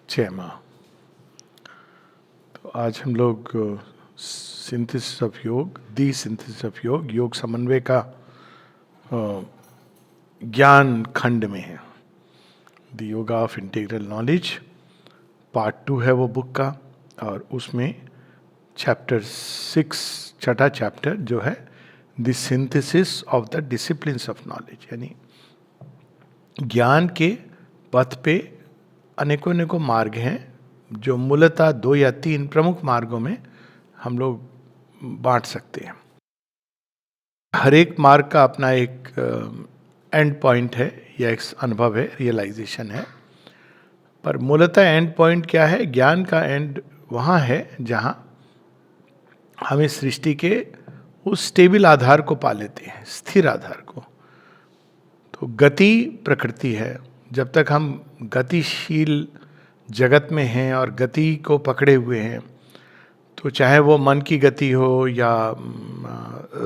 जय माँ। तो आज हम लोग सिंथेसिस ऑफ योग, दी सिंथेसिस ऑफ योग, योग समन्वय का ज्ञान खंड में है। The yoga of integral knowledge part 2 है वो बुक का, और उसमें चैप्टर 6, छठा चैप्टर जो है the synthesis of the disciplines of knowledge, यानी ज्ञान के पथ पे अनेकों अनेकों मार्ग हैं जो मूलतः 2 या 3 प्रमुख मार्गों में हम लोग बांट सकते हैं। हर एक मार्ग का अपना एक एंड पॉइंट है या एक अनुभव है, रियलाइजेशन है। पर मूलतः एंड पॉइंट क्या है? ज्ञान का एंड वहाँ है जहाँ हम इस सृष्टि के उस स्टेबल आधार को पा लेते हैं, स्थिर आधार को। तो गति प्रकृति है। जब तक हम गतिशील जगत में हैं और गति को पकड़े हुए हैं, तो चाहे वो मन की गति हो या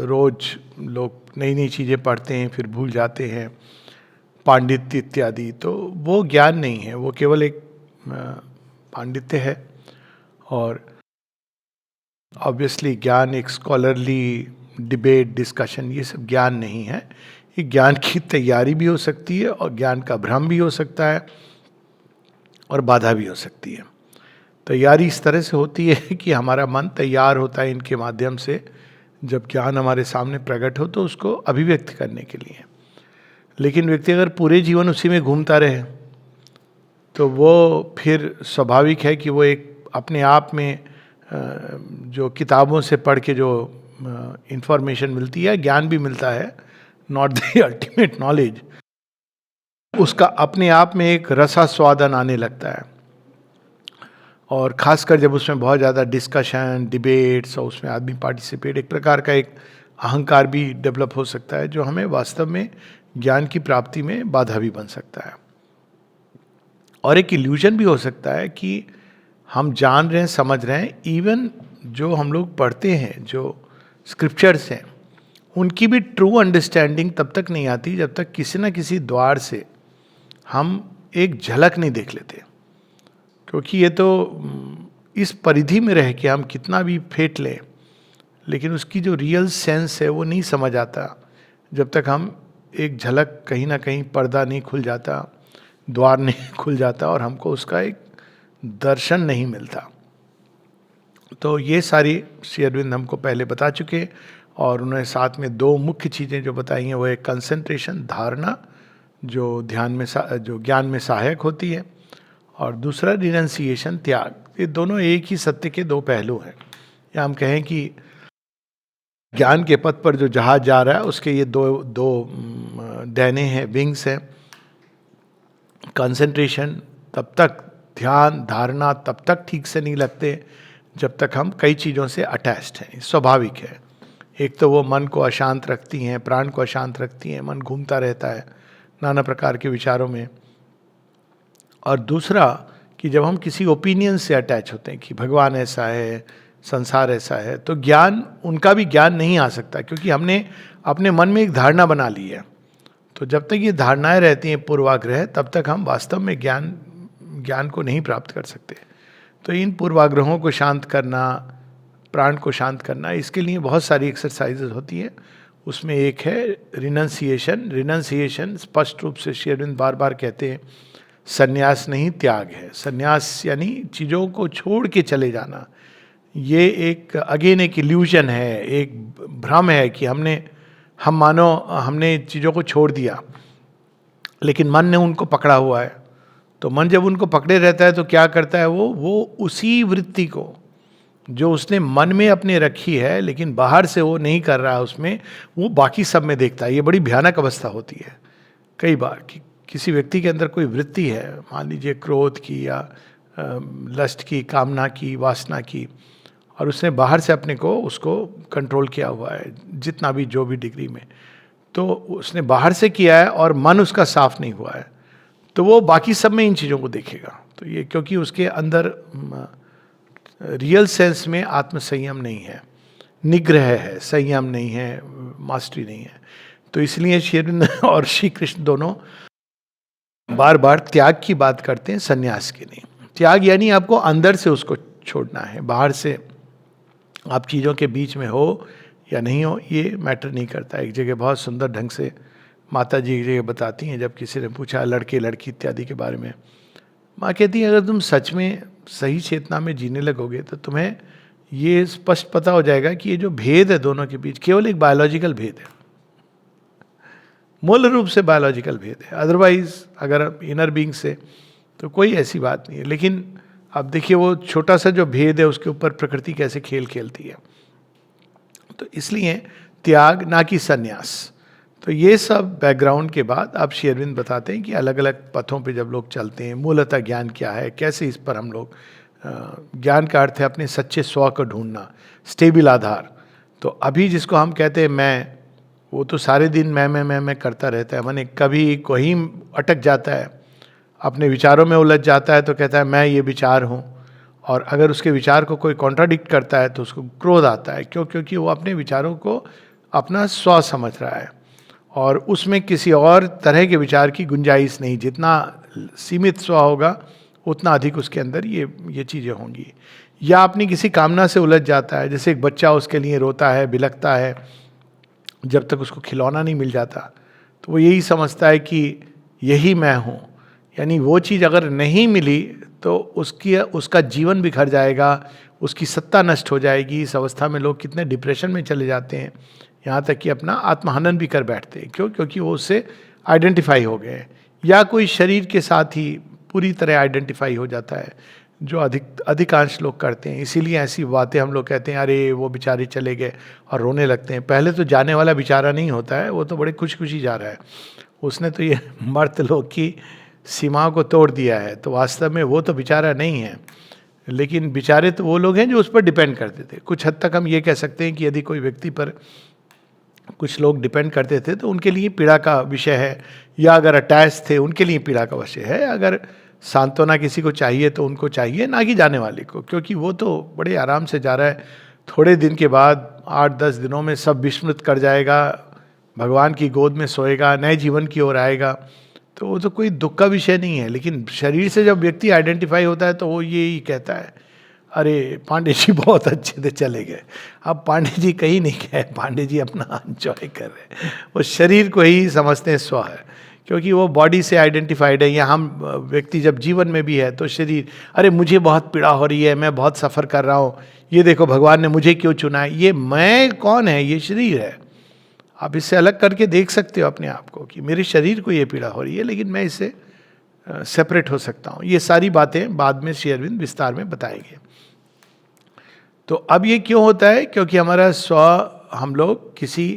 रोज लोग नई नई चीज़ें पढ़ते हैं फिर भूल जाते हैं, पांडित्य इत्यादि, तो वो ज्ञान नहीं है, वो केवल एक पांडित्य है। और ऑब्वियसली ज्ञान एक स्कॉलरली डिबेट डिस्कशन, ये सब ज्ञान नहीं है। ये ज्ञान की तैयारी भी हो सकती है और ज्ञान का भ्रम भी हो सकता है और बाधा भी हो सकती है। तैयारी इस तरह से होती है कि हमारा मन तैयार होता है इनके माध्यम से, जब ज्ञान हमारे सामने प्रकट हो तो उसको अभिव्यक्त करने के लिए। लेकिन व्यक्ति अगर पूरे जीवन उसी में घूमता रहे तो वो फिर स्वाभाविक है कि वो एक अपने आप में जो किताबों से पढ़ के जो इंफॉर्मेशन मिलती है, ज्ञान भी मिलता है, नॉट द अल्टीमेट नॉलेज, उसका अपने आप में एक रसास्वादन आने लगता है। और खासकर जब उसमें बहुत ज़्यादा डिस्कशन, डिबेट्स और उसमें आदमी पार्टिसिपेट, एक प्रकार का एक अहंकार भी डेवलप हो सकता है जो हमें वास्तव में ज्ञान की प्राप्ति में बाधा भी बन सकता है। और एक इल्यूजन भी हो सकता है कि हम जान रहे हैं, समझ रहे हैं। इवन जो हम लोग पढ़ते हैं, जो स्क्रिप्चर्स हैं, उनकी भी ट्रू अंडरस्टैंडिंग तब तक नहीं आती जब तक किसी न किसी द्वार से हम एक झलक नहीं देख लेते। क्योंकि ये तो इस परिधि में रह के हम कितना भी फेंट लें, लेकिन उसकी जो रियल सेंस है वो नहीं समझ आता जब तक हम एक झलक, कहीं ना कहीं पर्दा नहीं खुल जाता, द्वार नहीं खुल जाता और हमको उसका एक दर्शन नहीं मिलता। तो ये सारी श्री अरविंद हमको पहले बता चुके, और उन्होंने साथ में 2 मुख्य चीज़ें जो बताई हैं वो एक कंसंट्रेशन, धारणा, जो ध्यान में जो ज्ञान में सहायक होती है, और दूसरा रिनंसिएशन, त्याग। ये दोनों एक ही सत्य के 2 पहलू हैं। या हम कहें कि ज्ञान के पथ पर जो जहाज जा रहा है उसके ये दो डैने हैं, विंग्स हैं। कंसंट्रेशन तब तक, ध्यान धारणा तब तक ठीक से नहीं लगते जब तक हम कई चीज़ों से अटैच्ड हैं। स्वाभाविक है। एक तो वो मन को अशांत रखती हैं, प्राण को अशांत रखती हैं, मन घूमता रहता है नाना प्रकार के विचारों में। और दूसरा कि जब हम किसी ओपिनियन से अटैच होते हैं कि भगवान ऐसा है, संसार ऐसा है, तो ज्ञान, उनका भी ज्ञान नहीं आ सकता, क्योंकि हमने अपने मन में एक धारणा बना ली है। तो जब तक ये धारणाएं रहती हैं पूर्वाग्रह, तब तक हम वास्तव में ज्ञान को नहीं प्राप्त कर सकते। तो इन पूर्वाग्रहों को शांत करना, प्राण को शांत करना, इसके लिए बहुत सारी एक्सरसाइजेज होती हैं। उसमें एक है रिनंसिएशन। रिनंसिएशन स्पष्ट रूप से श्री अरविंद बार बार कहते हैं, संन्यास नहीं, त्याग है। संन्यास यानी चीज़ों को छोड़ के चले जाना। ये एक अगेन एक इल्यूजन है, एक भ्रम है कि हम मानो हमने चीज़ों को छोड़ दिया, लेकिन मन ने उनको पकड़ा हुआ है। तो मन जब उनको पकड़े रहता है तो क्या करता है वो उसी वृत्ति को जो उसने मन में अपने रखी है, लेकिन बाहर से वो नहीं कर रहा है उसमें, वो बाकी सब में देखता है। ये बड़ी भयानक अवस्था होती है कई बार कि किसी व्यक्ति के अंदर कोई वृत्ति है, मान लीजिए क्रोध की या लस्ट की, कामना की, वासना की, और उसने बाहर से अपने को उसको कंट्रोल किया हुआ है जितना भी, जो भी डिग्री में, तो उसने बाहर से किया है और मन उसका साफ नहीं हुआ है, तो वो बाकी सब में इन चीज़ों को देखेगा। तो ये क्योंकि उसके अंदर रियल सेंस में आत्मसंयम नहीं है, निग्रह है, संयम नहीं है, मास्टरी नहीं है। तो इसलिए श्री अरविंद और श्री कृष्ण दोनों बार बार त्याग की बात करते हैं, संन्यास की नहीं। त्याग यानी आपको अंदर से उसको छोड़ना है, बाहर से आप चीज़ों के बीच में हो या नहीं हो ये मैटर नहीं करता। एक जगह बहुत सुंदर ढंग से माता जी एक जगह बताती हैं, जब किसी ने पूछा लड़के लड़की इत्यादि के बारे में, माँ कहती है अगर तुम सच में सही चेतना में जीने लगोगे तो तुम्हें ये स्पष्ट पता हो जाएगा कि ये जो भेद है दोनों के बीच केवल एक बायोलॉजिकल भेद है, मूल रूप से बायोलॉजिकल भेद है। अदरवाइज अगर इनर बीइंग से तो कोई ऐसी बात नहीं है। लेकिन अब देखिए वो छोटा सा जो भेद है उसके ऊपर प्रकृति कैसे खेल खेलती है। तो इसलिए त्याग ना कि संन्यास। तो ये सब बैकग्राउंड के बाद अब श्री अरविंद बताते हैं कि अलग अलग पथों पे जब लोग चलते हैं, मूलतः ज्ञान क्या है, कैसे इस पर हम लोग, ज्ञान का अर्थ है अपने सच्चे स्व को ढूंढना, स्टेबल आधार। तो अभी जिसको हम कहते हैं मैं, वो तो सारे दिन मैं करता रहता है, माने कभी कोई अटक जाता है, अपने विचारों में उलझ जाता है तो कहता है मैं ये विचार हूँ, और अगर उसके विचार को कोई कॉन्ट्राडिक्ट करता है तो उसको क्रोध आता है। क्यों? क्योंकि वो अपने विचारों को अपना स्व समझ रहा है और उसमें किसी और तरह के विचार की गुंजाइश नहीं। जितना सीमित स्व होगा उतना अधिक उसके अंदर ये चीज़ें होंगी। या अपनी किसी कामना से उलझ जाता है, जैसे एक बच्चा उसके लिए रोता है, बिलखता है, जब तक उसको खिलौना नहीं मिल जाता तो वो यही समझता है कि यही मैं हूँ। यानी वो चीज़ अगर नहीं मिली तो उसका जीवन बिखर जाएगा, उसकी सत्ता नष्ट हो जाएगी। इस अवस्था में लोग कितने डिप्रेशन में चले जाते हैं, यहाँ तक कि अपना आत्महनन भी कर बैठते हैं। क्यों? क्योंकि वो उससे आइडेंटिफाई हो गए। या कोई शरीर के साथ ही पूरी तरह आइडेंटिफाई हो जाता है, जो अधिकांश लोग करते हैं। इसीलिए ऐसी बातें हम लोग कहते हैं अरे वो बेचारे चले गए और रोने लगते हैं। पहले तो जाने वाला बेचारा नहीं होता है, वो तो बड़े खुश खुशी जा रहा है, उसने तो ये मर्त लोग की सीमाओं को तोड़ दिया है। तो वास्तव में वो तो बेचारा नहीं है, लेकिन बेचारे तो वो लोग हैं जो उस पर डिपेंड करते थे। कुछ हद तक हम ये कह सकते हैं कि यदि कोई व्यक्ति पर कुछ लोग डिपेंड करते थे तो उनके लिए पीड़ा का विषय है, या अगर अटैच थे उनके लिए पीड़ा का विषय है। अगर सांत्वना किसी को चाहिए तो उनको चाहिए, ना कि जाने वाले को, क्योंकि वो तो बड़े आराम से जा रहा है। थोड़े दिन के बाद 8-10 दिनों में सब विस्मृत कर जाएगा, भगवान की गोद में सोएगा, नए जीवन की ओर आएगा। तो वो तो कोई दुख का विषय नहीं है। लेकिन शरीर से जब व्यक्ति आइडेंटिफाई होता है तो वो यही कहता है अरे पांडे जी बहुत अच्छे थे, चले गए। अब पांडे जी कहीं नहीं गए, पांडे जी अपना एंजॉय कर रहे हैं। वो शरीर को ही समझते हैं स्व है, क्योंकि वो बॉडी से आइडेंटिफाइड है। या हम व्यक्ति जब जीवन में भी है तो शरीर, अरे मुझे बहुत पीड़ा हो रही है, मैं बहुत सफ़र कर रहा हूँ, ये देखो भगवान ने मुझे क्यों चुना है। ये मैं कौन है? ये शरीर है। आप इससे अलग करके देख सकते हो अपने आप को कि मेरे शरीर को ये पीड़ा हो रही है, लेकिन मैं इससे सेपरेट हो सकता हूँ। ये सारी बातें बाद में श्री अरविंद विस्तार में बताएंगे। तो अब ये क्यों होता है? क्योंकि हमारा स्व हम लोग किसी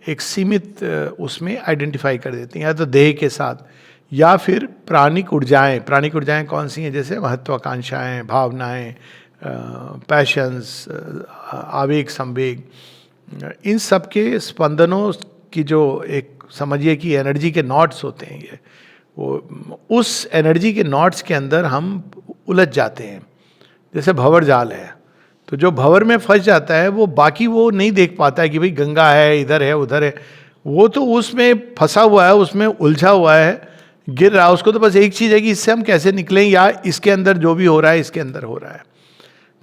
एक सीमित उसमें आइडेंटिफाई कर देते हैं, या तो देह के साथ, या फिर प्राणिक ऊर्जाएं। प्राणिक ऊर्जाएं कौन सी हैं? जैसे महत्वाकांक्षाएं, भावनाएं, पैशंस, आवेग, संवेग, इन सब के स्पंदनों की जो एक समझिए कि एनर्जी के नॉट्स होते हैं, ये वो उस एनर्जी के नॉट्स के अंदर हम उलझ जाते हैं। जैसे भंवर जाल है, तो जो भंवर में फंस जाता है वो बाकी वो नहीं देख पाता है कि भाई गंगा है, इधर है, उधर है। वो तो उसमें फंसा हुआ है, उसमें उलझा हुआ है, गिर रहा है। उसको तो बस एक चीज़ है कि इससे हम कैसे निकलें, या इसके अंदर जो भी हो रहा है इसके अंदर हो रहा है।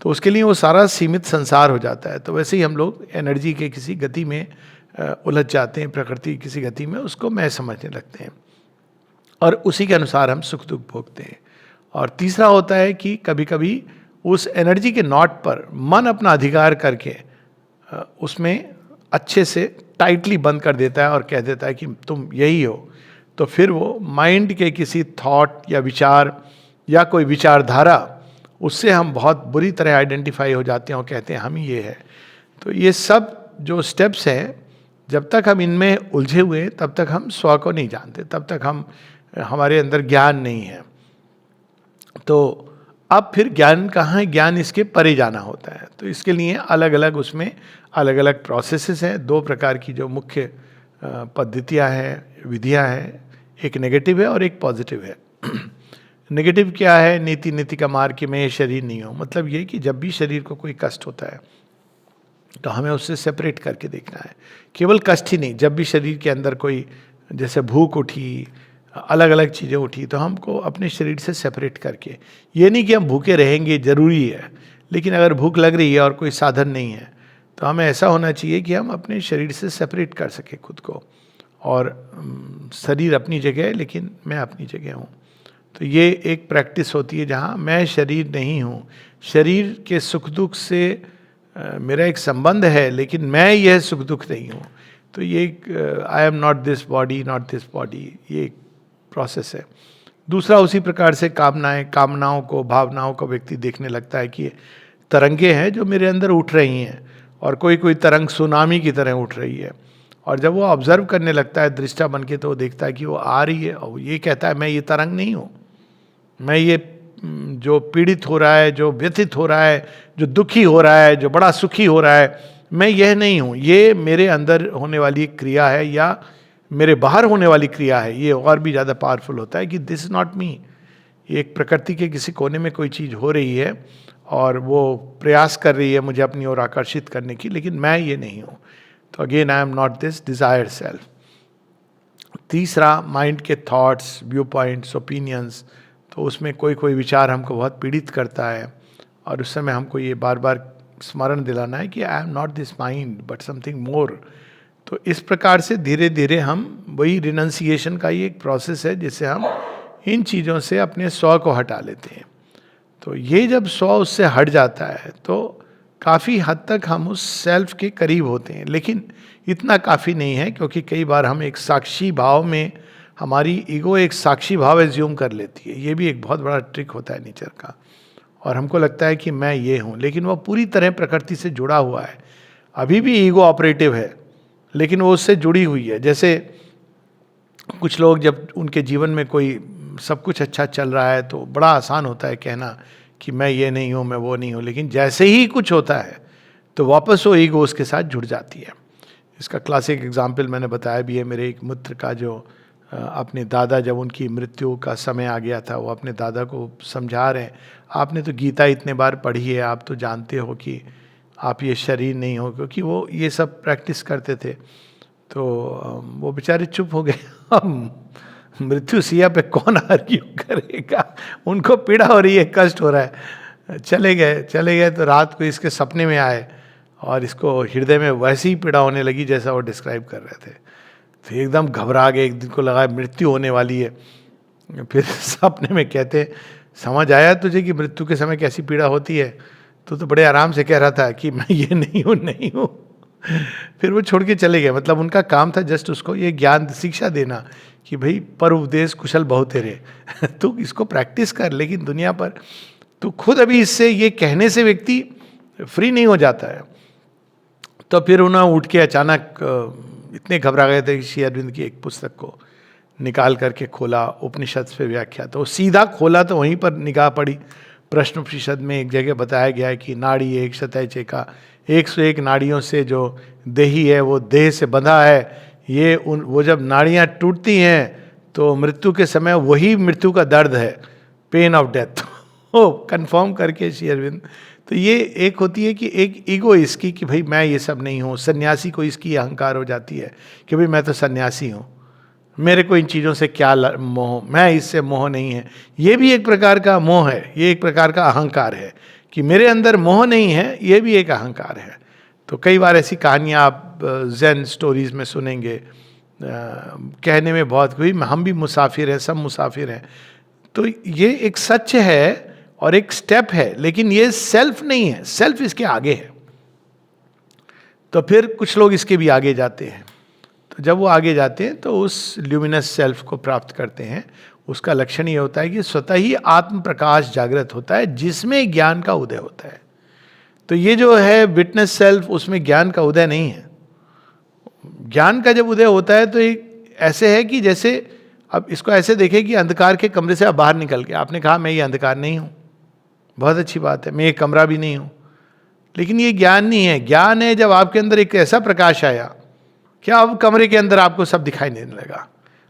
तो उसके लिए वो सारा सीमित संसार हो जाता है। तो वैसे ही हम लोग एनर्जी के किसी गति में उलझ जाते हैं, प्रकृति किसी गति में, उसको मैं समझने लगते हैं, और उसी के अनुसार हम सुख दुख भोगते हैं। और तीसरा होता है कि कभी कभी उस एनर्जी के नॉट पर मन अपना अधिकार करके उसमें अच्छे से टाइटली बंद कर देता है और कह देता है कि तुम यही हो। तो फिर वो माइंड के किसी थॉट या विचार या कोई विचारधारा, उससे हम बहुत बुरी तरह आइडेंटिफाई हो जाते हैं और कहते हैं हम ही ये है। तो ये सब जो स्टेप्स हैं, जब तक हम इनमें उलझे हुए हैं तब तक हम स्व को नहीं जानते, तब तक हमारे अंदर ज्ञान नहीं है। तो अब फिर ज्ञान कहाँ है? ज्ञान इसके परे जाना होता है। तो इसके लिए अलग अलग उसमें अलग अलग प्रोसेसेस हैं। 2 प्रकार की जो मुख्य पद्धतियाँ हैं, विधियाँ हैं, एक नेगेटिव है और एक पॉजिटिव है। नेगेटिव क्या है? नीति नीति का मार कि मैं ये शरीर नहीं हूँ। मतलब ये कि जब भी शरीर को कोई कष्ट होता है तो हमें उससे सेपरेट करके देखना है। केवल कष्ट ही नहीं, जब भी शरीर के अंदर कोई, जैसे भूख उठी, अलग अलग चीज़ें उठी, तो हमको अपने शरीर से सेपरेट करके, ये नहीं कि हम भूखे रहेंगे जरूरी है, लेकिन अगर भूख लग रही है और कोई साधन नहीं है तो हमें ऐसा होना चाहिए कि हम अपने शरीर से सेपरेट कर सके खुद को, और शरीर अपनी जगह है लेकिन मैं अपनी जगह हूँ। तो ये एक प्रैक्टिस होती है जहाँ मैं शरीर नहीं हूँ, शरीर के सुख दुख से मेरा एक संबंध है, लेकिन मैं यह सुख दुख नहीं हूँ। तो ये एक आई am not this body, not this body, ये एक प्रोसेस है। दूसरा, उसी प्रकार से कामनाओं को, भावनाओं को व्यक्ति देखने लगता है कि ये तरंगे हैं जो मेरे अंदर उठ रही हैं, और कोई कोई तरंग सुनामी की तरह उठ रही है। और जब वो ऑब्जर्व करने लगता है दृष्टा बन के, तो वो देखता है कि वो आ रही है, और ये कहता है मैं ये तरंग नहीं हूँ, मैं ये जो पीड़ित हो रहा है, जो व्यथित हो रहा है, जो दुखी हो रहा है, जो बड़ा सुखी हो रहा है, मैं यह नहीं हूँ, ये मेरे अंदर होने वाली एक क्रिया है या मेरे बाहर होने वाली क्रिया है। ये और भी ज़्यादा पावरफुल होता है कि दिस इज नॉट मी। एक प्रकृति के किसी कोने में कोई चीज़ हो रही है और वो प्रयास कर रही है मुझे अपनी ओर आकर्षित करने की, लेकिन मैं ये नहीं हूँ। तो again I am not this desired self. तीसरा, माइंड के थॉट्स, व्यू पॉइंट्स, ओपिनियंस, तो उसमें कोई कोई विचार हमको बहुत पीड़ित करता है, और उस समय हमको ये बार बार स्मरण दिलाना है कि आई am not this mind but something more. तो इस प्रकार से धीरे धीरे हम, वही रिनंसिएशन का ही एक प्रोसेस है जिससे हम इन चीज़ों से अपने स्व को हटा लेते हैं। तो ये जब स्व उससे हट जाता है तो काफ़ी हद तक हम उस सेल्फ के करीब होते हैं। लेकिन इतना काफ़ी नहीं है, क्योंकि कई बार हम एक साक्षी भाव में, हमारी ईगो एक साक्षी भाव एज्यूम कर लेती है। ये भी एक बहुत बड़ा ट्रिक होता है नेचर का, और हमको लगता है कि मैं ये हूँ, लेकिन वो पूरी तरह प्रकृति से जुड़ा हुआ है। अभी भी ईगो ऑपरेटिव है, लेकिन वो उससे जुड़ी हुई है। जैसे कुछ लोग, जब उनके जीवन में कोई सब कुछ अच्छा चल रहा है तो बड़ा आसान होता है कहना कि मैं ये नहीं हूँ, मैं वो नहीं हूँ, लेकिन जैसे ही कुछ होता है तो वापस वो ईगो उसके साथ जुड़ जाती है। इसका क्लासिक एग्जाम्पल मैंने बताया भी है, मेरे एक मित्र का, जो अपने दादा, जब उनकी मृत्यु का समय आ गया था, वो अपने दादा को समझा रहे हैं, आपने तो गीता इतने बार पढ़ी है, आप तो जानते हो कि आप ये शरीर नहीं हो, क्योंकि वो ये सब प्रैक्टिस करते थे। तो वो बेचारे चुप हो गए। हम मृत्यु सिया पे कौन आर्ग्यू करेगा, उनको पीड़ा हो रही है, कष्ट हो रहा है। चले गए तो रात को इसके सपने में आए और इसको हृदय में वैसी ही पीड़ा होने लगी जैसा वो डिस्क्राइब कर रहे थे। तो एकदम घबरा गए, एक दिन को लगा मृत्यु होने वाली है। फिर सपने में कहते, समझ आया तुझे कि मृत्यु के समय कैसी पीड़ा होती है? तो बड़े आराम से कह रहा था कि मैं ये नहीं हूँ। फिर वो छोड़ के चले गए। मतलब उनका काम था जस्ट उसको ये ज्ञान शिक्षा देना कि भाई पर उपदेश कुशल बहु तेरे, तू इसको प्रैक्टिस कर, लेकिन दुनिया पर तू खुद अभी इससे, ये कहने से व्यक्ति फ्री नहीं हो जाता है। तो फिर उन्होंने उठ के अचानक इतने घबरा गए थे कि श्री अरविंद की एक पुस्तक को निकाल करके खोला, उपनिषद पे व्याख्या। तो सीधा खोला तो वहीं पर निगाह पड़ी, प्रश्न उपनिषद में एक जगह बताया गया है कि नाड़ी एक शतय चेका, 101 नाड़ियों से जो देही है वो देह से बंधा है। ये वो जब नाड़ियाँ टूटती हैं तो मृत्यु के समय वही मृत्यु का दर्द है, पेन ऑफ डेथ। वो कंफर्म करके श्री अरविंद। तो ये एक होती है कि एक ईगो इसकी कि भाई मैं ये सब नहीं हूँ। सन्यासी को इसकी अहंकार हो जाती है कि भाई मैं तो सन्यासी हूँ, मेरे को इन चीज़ों से क्या मोह, मैं इससे मोह नहीं है। ये भी एक प्रकार का मोह है, ये एक प्रकार का अहंकार है कि मेरे अंदर मोह नहीं है, ये भी एक अहंकार है। तो कई बार ऐसी कहानियाँ आप ज़ेन स्टोरीज में सुनेंगे, कहने में बहुत कोई, हम भी मुसाफिर हैं, सब मुसाफिर हैं। तो ये एक सच है और एक स्टेप है, लेकिन ये सेल्फ नहीं है, सेल्फ इसके आगे है। तो फिर कुछ लोग इसके भी आगे जाते हैं। तो जब वो आगे जाते हैं तो उस ल्यूमिनस सेल्फ को प्राप्त करते हैं। उसका लक्षण ये होता है कि स्वतः ही आत्म प्रकाश जागृत होता है, जिसमें ज्ञान का उदय होता है। तो ये जो है विटनेस सेल्फ, उसमें ज्ञान का उदय नहीं है। ज्ञान का जब उदय होता है तो एक ऐसे है कि जैसे, अब इसको ऐसे देखें कि अंधकार के कमरे से आप बाहर निकल के आपने कहा मैं ये अंधकार नहीं हूँ, बहुत अच्छी बात है, मैं ये कमरा भी नहीं हूँ, लेकिन ये ज्ञान नहीं है। ज्ञान है जब आपके अंदर एक ऐसा प्रकाश आया क्या अब कमरे के अंदर आपको सब दिखाई देने लगा।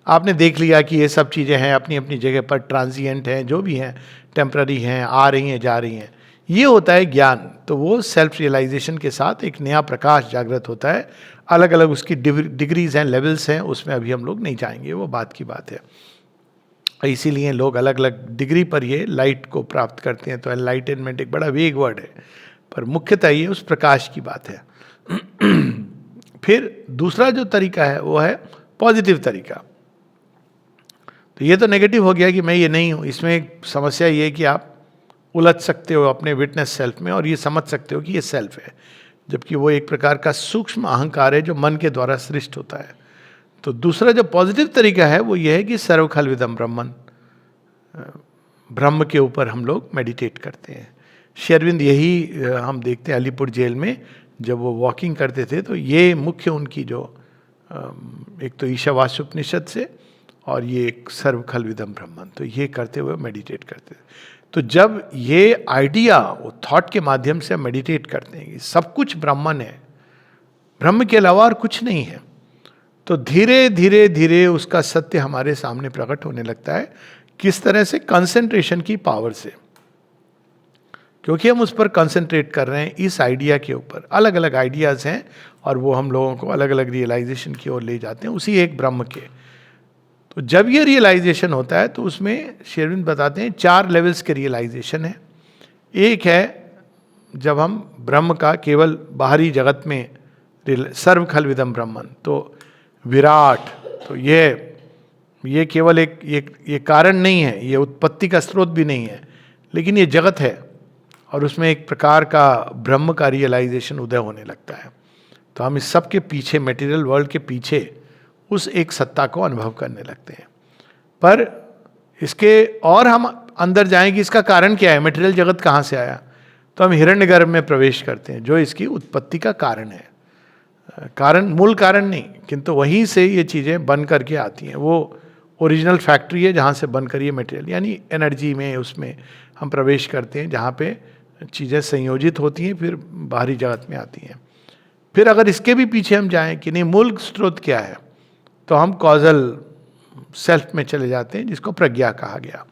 आपने देख लिया कि ये सब चीज़ें हैं अपनी अपनी जगह पर, ट्रांजिएंट हैं, जो भी हैं, टेम्पररी हैं, आ रही हैं, जा रही हैं। ये होता है ज्ञान। तो वो सेल्फ रियलाइजेशन के साथ एक नया प्रकाश जागृत होता है। अलग अलग उसकी डिग्रीज हैं, लेवल्स हैं, उसमें अभी हम लोग नहीं जाएंगे, वो बात की बात है। इसीलिए लोग अलग अलग डिग्री पर ये लाइट को प्राप्त करते हैं। तो एनलाइटनमेंट एक बड़ा वेग वर्ड है, पर मुख्यतः ये उस प्रकाश की बात है। फिर दूसरा जो तरीका है वो है पॉजिटिव तरीका। तो ये तो नेगेटिव हो गया कि मैं ये नहीं हूँ। इसमें एक समस्या ये है कि आप उलझ सकते हो अपने विटनेस सेल्फ में और ये समझ सकते हो कि ये सेल्फ है, जबकि वो एक प्रकार का सूक्ष्म अहंकार है जो मन के द्वारा सृष्ट होता है। तो दूसरा जो पॉजिटिव तरीका है वो ये है कि सर्व खल्विदम ब्रह्मन, ब्रह्म के ऊपर हम लोग मेडिटेट करते हैं। श्री अरविंद यही हम देखते हैं अलीपुर जेल में जब वो वॉकिंग करते थे, तो ये मुख्य उनकी जो एक तो ईशावास्योपनिषद से और ये एक सर्व खल्विदम ब्रह्मन, तो ये करते हुए मेडिटेट करते थे। तो जब ये आइडिया वो थॉट के माध्यम से मेडिटेट करते हैं कि सब कुछ ब्रह्मन है, ब्रह्म के अलावा और कुछ नहीं है, तो धीरे धीरे धीरे उसका सत्य हमारे सामने प्रकट होने लगता है। किस तरह से? कंसंट्रेशन की पावर से, क्योंकि हम उस पर कंसंट्रेट कर रहे हैं, इस आइडिया के ऊपर। अलग अलग आइडियाज़ हैं और वो हम लोगों को अलग अलग रियलाइजेशन की ओर ले जाते हैं उसी एक ब्रह्म के। तो जब ये रियलाइजेशन होता है तो उसमें श्री अरविंद बताते हैं 4 लेवल्स के रियलाइजेशन है। एक है जब हम ब्रह्म का केवल बाहरी जगत में सर्व खल्विदम ब्रह्मन, तो विराट, तो ये केवल एक ये कारण नहीं है, ये उत्पत्ति का स्रोत भी नहीं है, लेकिन ये जगत है और उसमें एक प्रकार का ब्रह्म का रियलाइजेशन उदय होने लगता है। तो हम इस सब के पीछे, मटेरियल वर्ल्ड के पीछे उस एक सत्ता को अनुभव करने लगते हैं। पर इसके और हम अंदर जाएं कि इसका कारण क्या है, मटेरियल जगत कहाँ से आया, तो हम हिरण्यगर्भ में प्रवेश करते हैं जो इसकी उत्पत्ति का कारण है। कारण, मूल कारण नहीं, किंतु वहीं से ये चीज़ें बन करके आती हैं। वो ओरिजिनल फैक्ट्री है जहाँ से बनकर ये मटेरियल, यानी एनर्जी में, उसमें हम प्रवेश करते हैं जहाँ पे चीज़ें संयोजित होती हैं, फिर बाहरी जगत में आती हैं। फिर अगर इसके भी पीछे हम जाएं कि नहीं मूल स्रोत क्या है, तो हम कॉजल सेल्फ में चले जाते हैं जिसको प्रज्ञा कहा गया।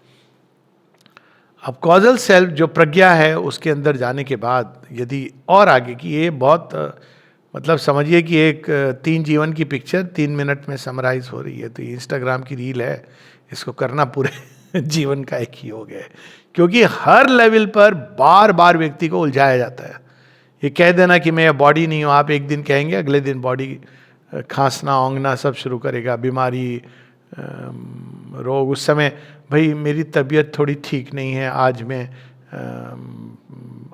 अब कॉजल सेल्फ जो प्रज्ञा है उसके अंदर जाने के बाद यदि और आगे की, ये बहुत मतलब समझिए कि एक 3 जीवन की पिक्चर 3 मिनट में समराइज हो रही है। तो ये इंस्टाग्राम की रील है, इसको करना पूरे जीवन का एक ही हो गया है, क्योंकि हर लेवल पर बार बार व्यक्ति को उलझाया जाता है। ये कह देना कि मैं बॉडी नहीं हूँ, आप एक दिन कहेंगे, अगले दिन बॉडी खांसना ओंगना सब शुरू करेगा, बीमारी, रोग। उस समय भाई मेरी तबीयत थोड़ी ठीक नहीं है, आज मैं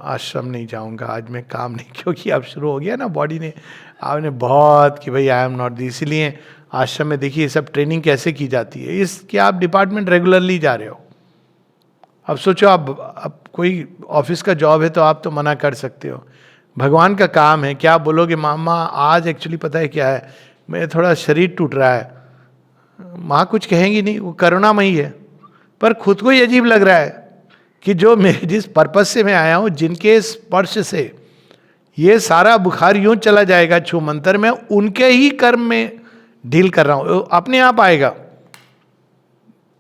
आश्रम नहीं जाऊंगा, आज मैं काम नहीं, क्योंकि अब शुरू हो गया ना बॉडी ने, आपने बहुत कि भाई आई एम नॉट दी। इसीलिए आश्रम में देखिए सब ट्रेनिंग कैसे की जाती है, इसके आप डिपार्टमेंट रेगुलरली जा रहे हो। अब सोचो अब कोई ऑफिस का जॉब है तो आप तो मना कर सकते हो, भगवान का काम है, क्या बोलोगे मामा आज एक्चुअली पता है क्या है, मेरा थोड़ा शरीर टूट रहा है, माँ कुछ कहेंगी नहीं, वो करुणामयी है। पर खुद को ही अजीब लग रहा है कि जो मैं जिस पर्पस से मैं आया हूँ, जिनके स्पर्श से ये सारा बुखार यूं चला जाएगा छू मंतर में, उनके ही कर्म में डील कर रहा हूँ, अपने आप आएगा।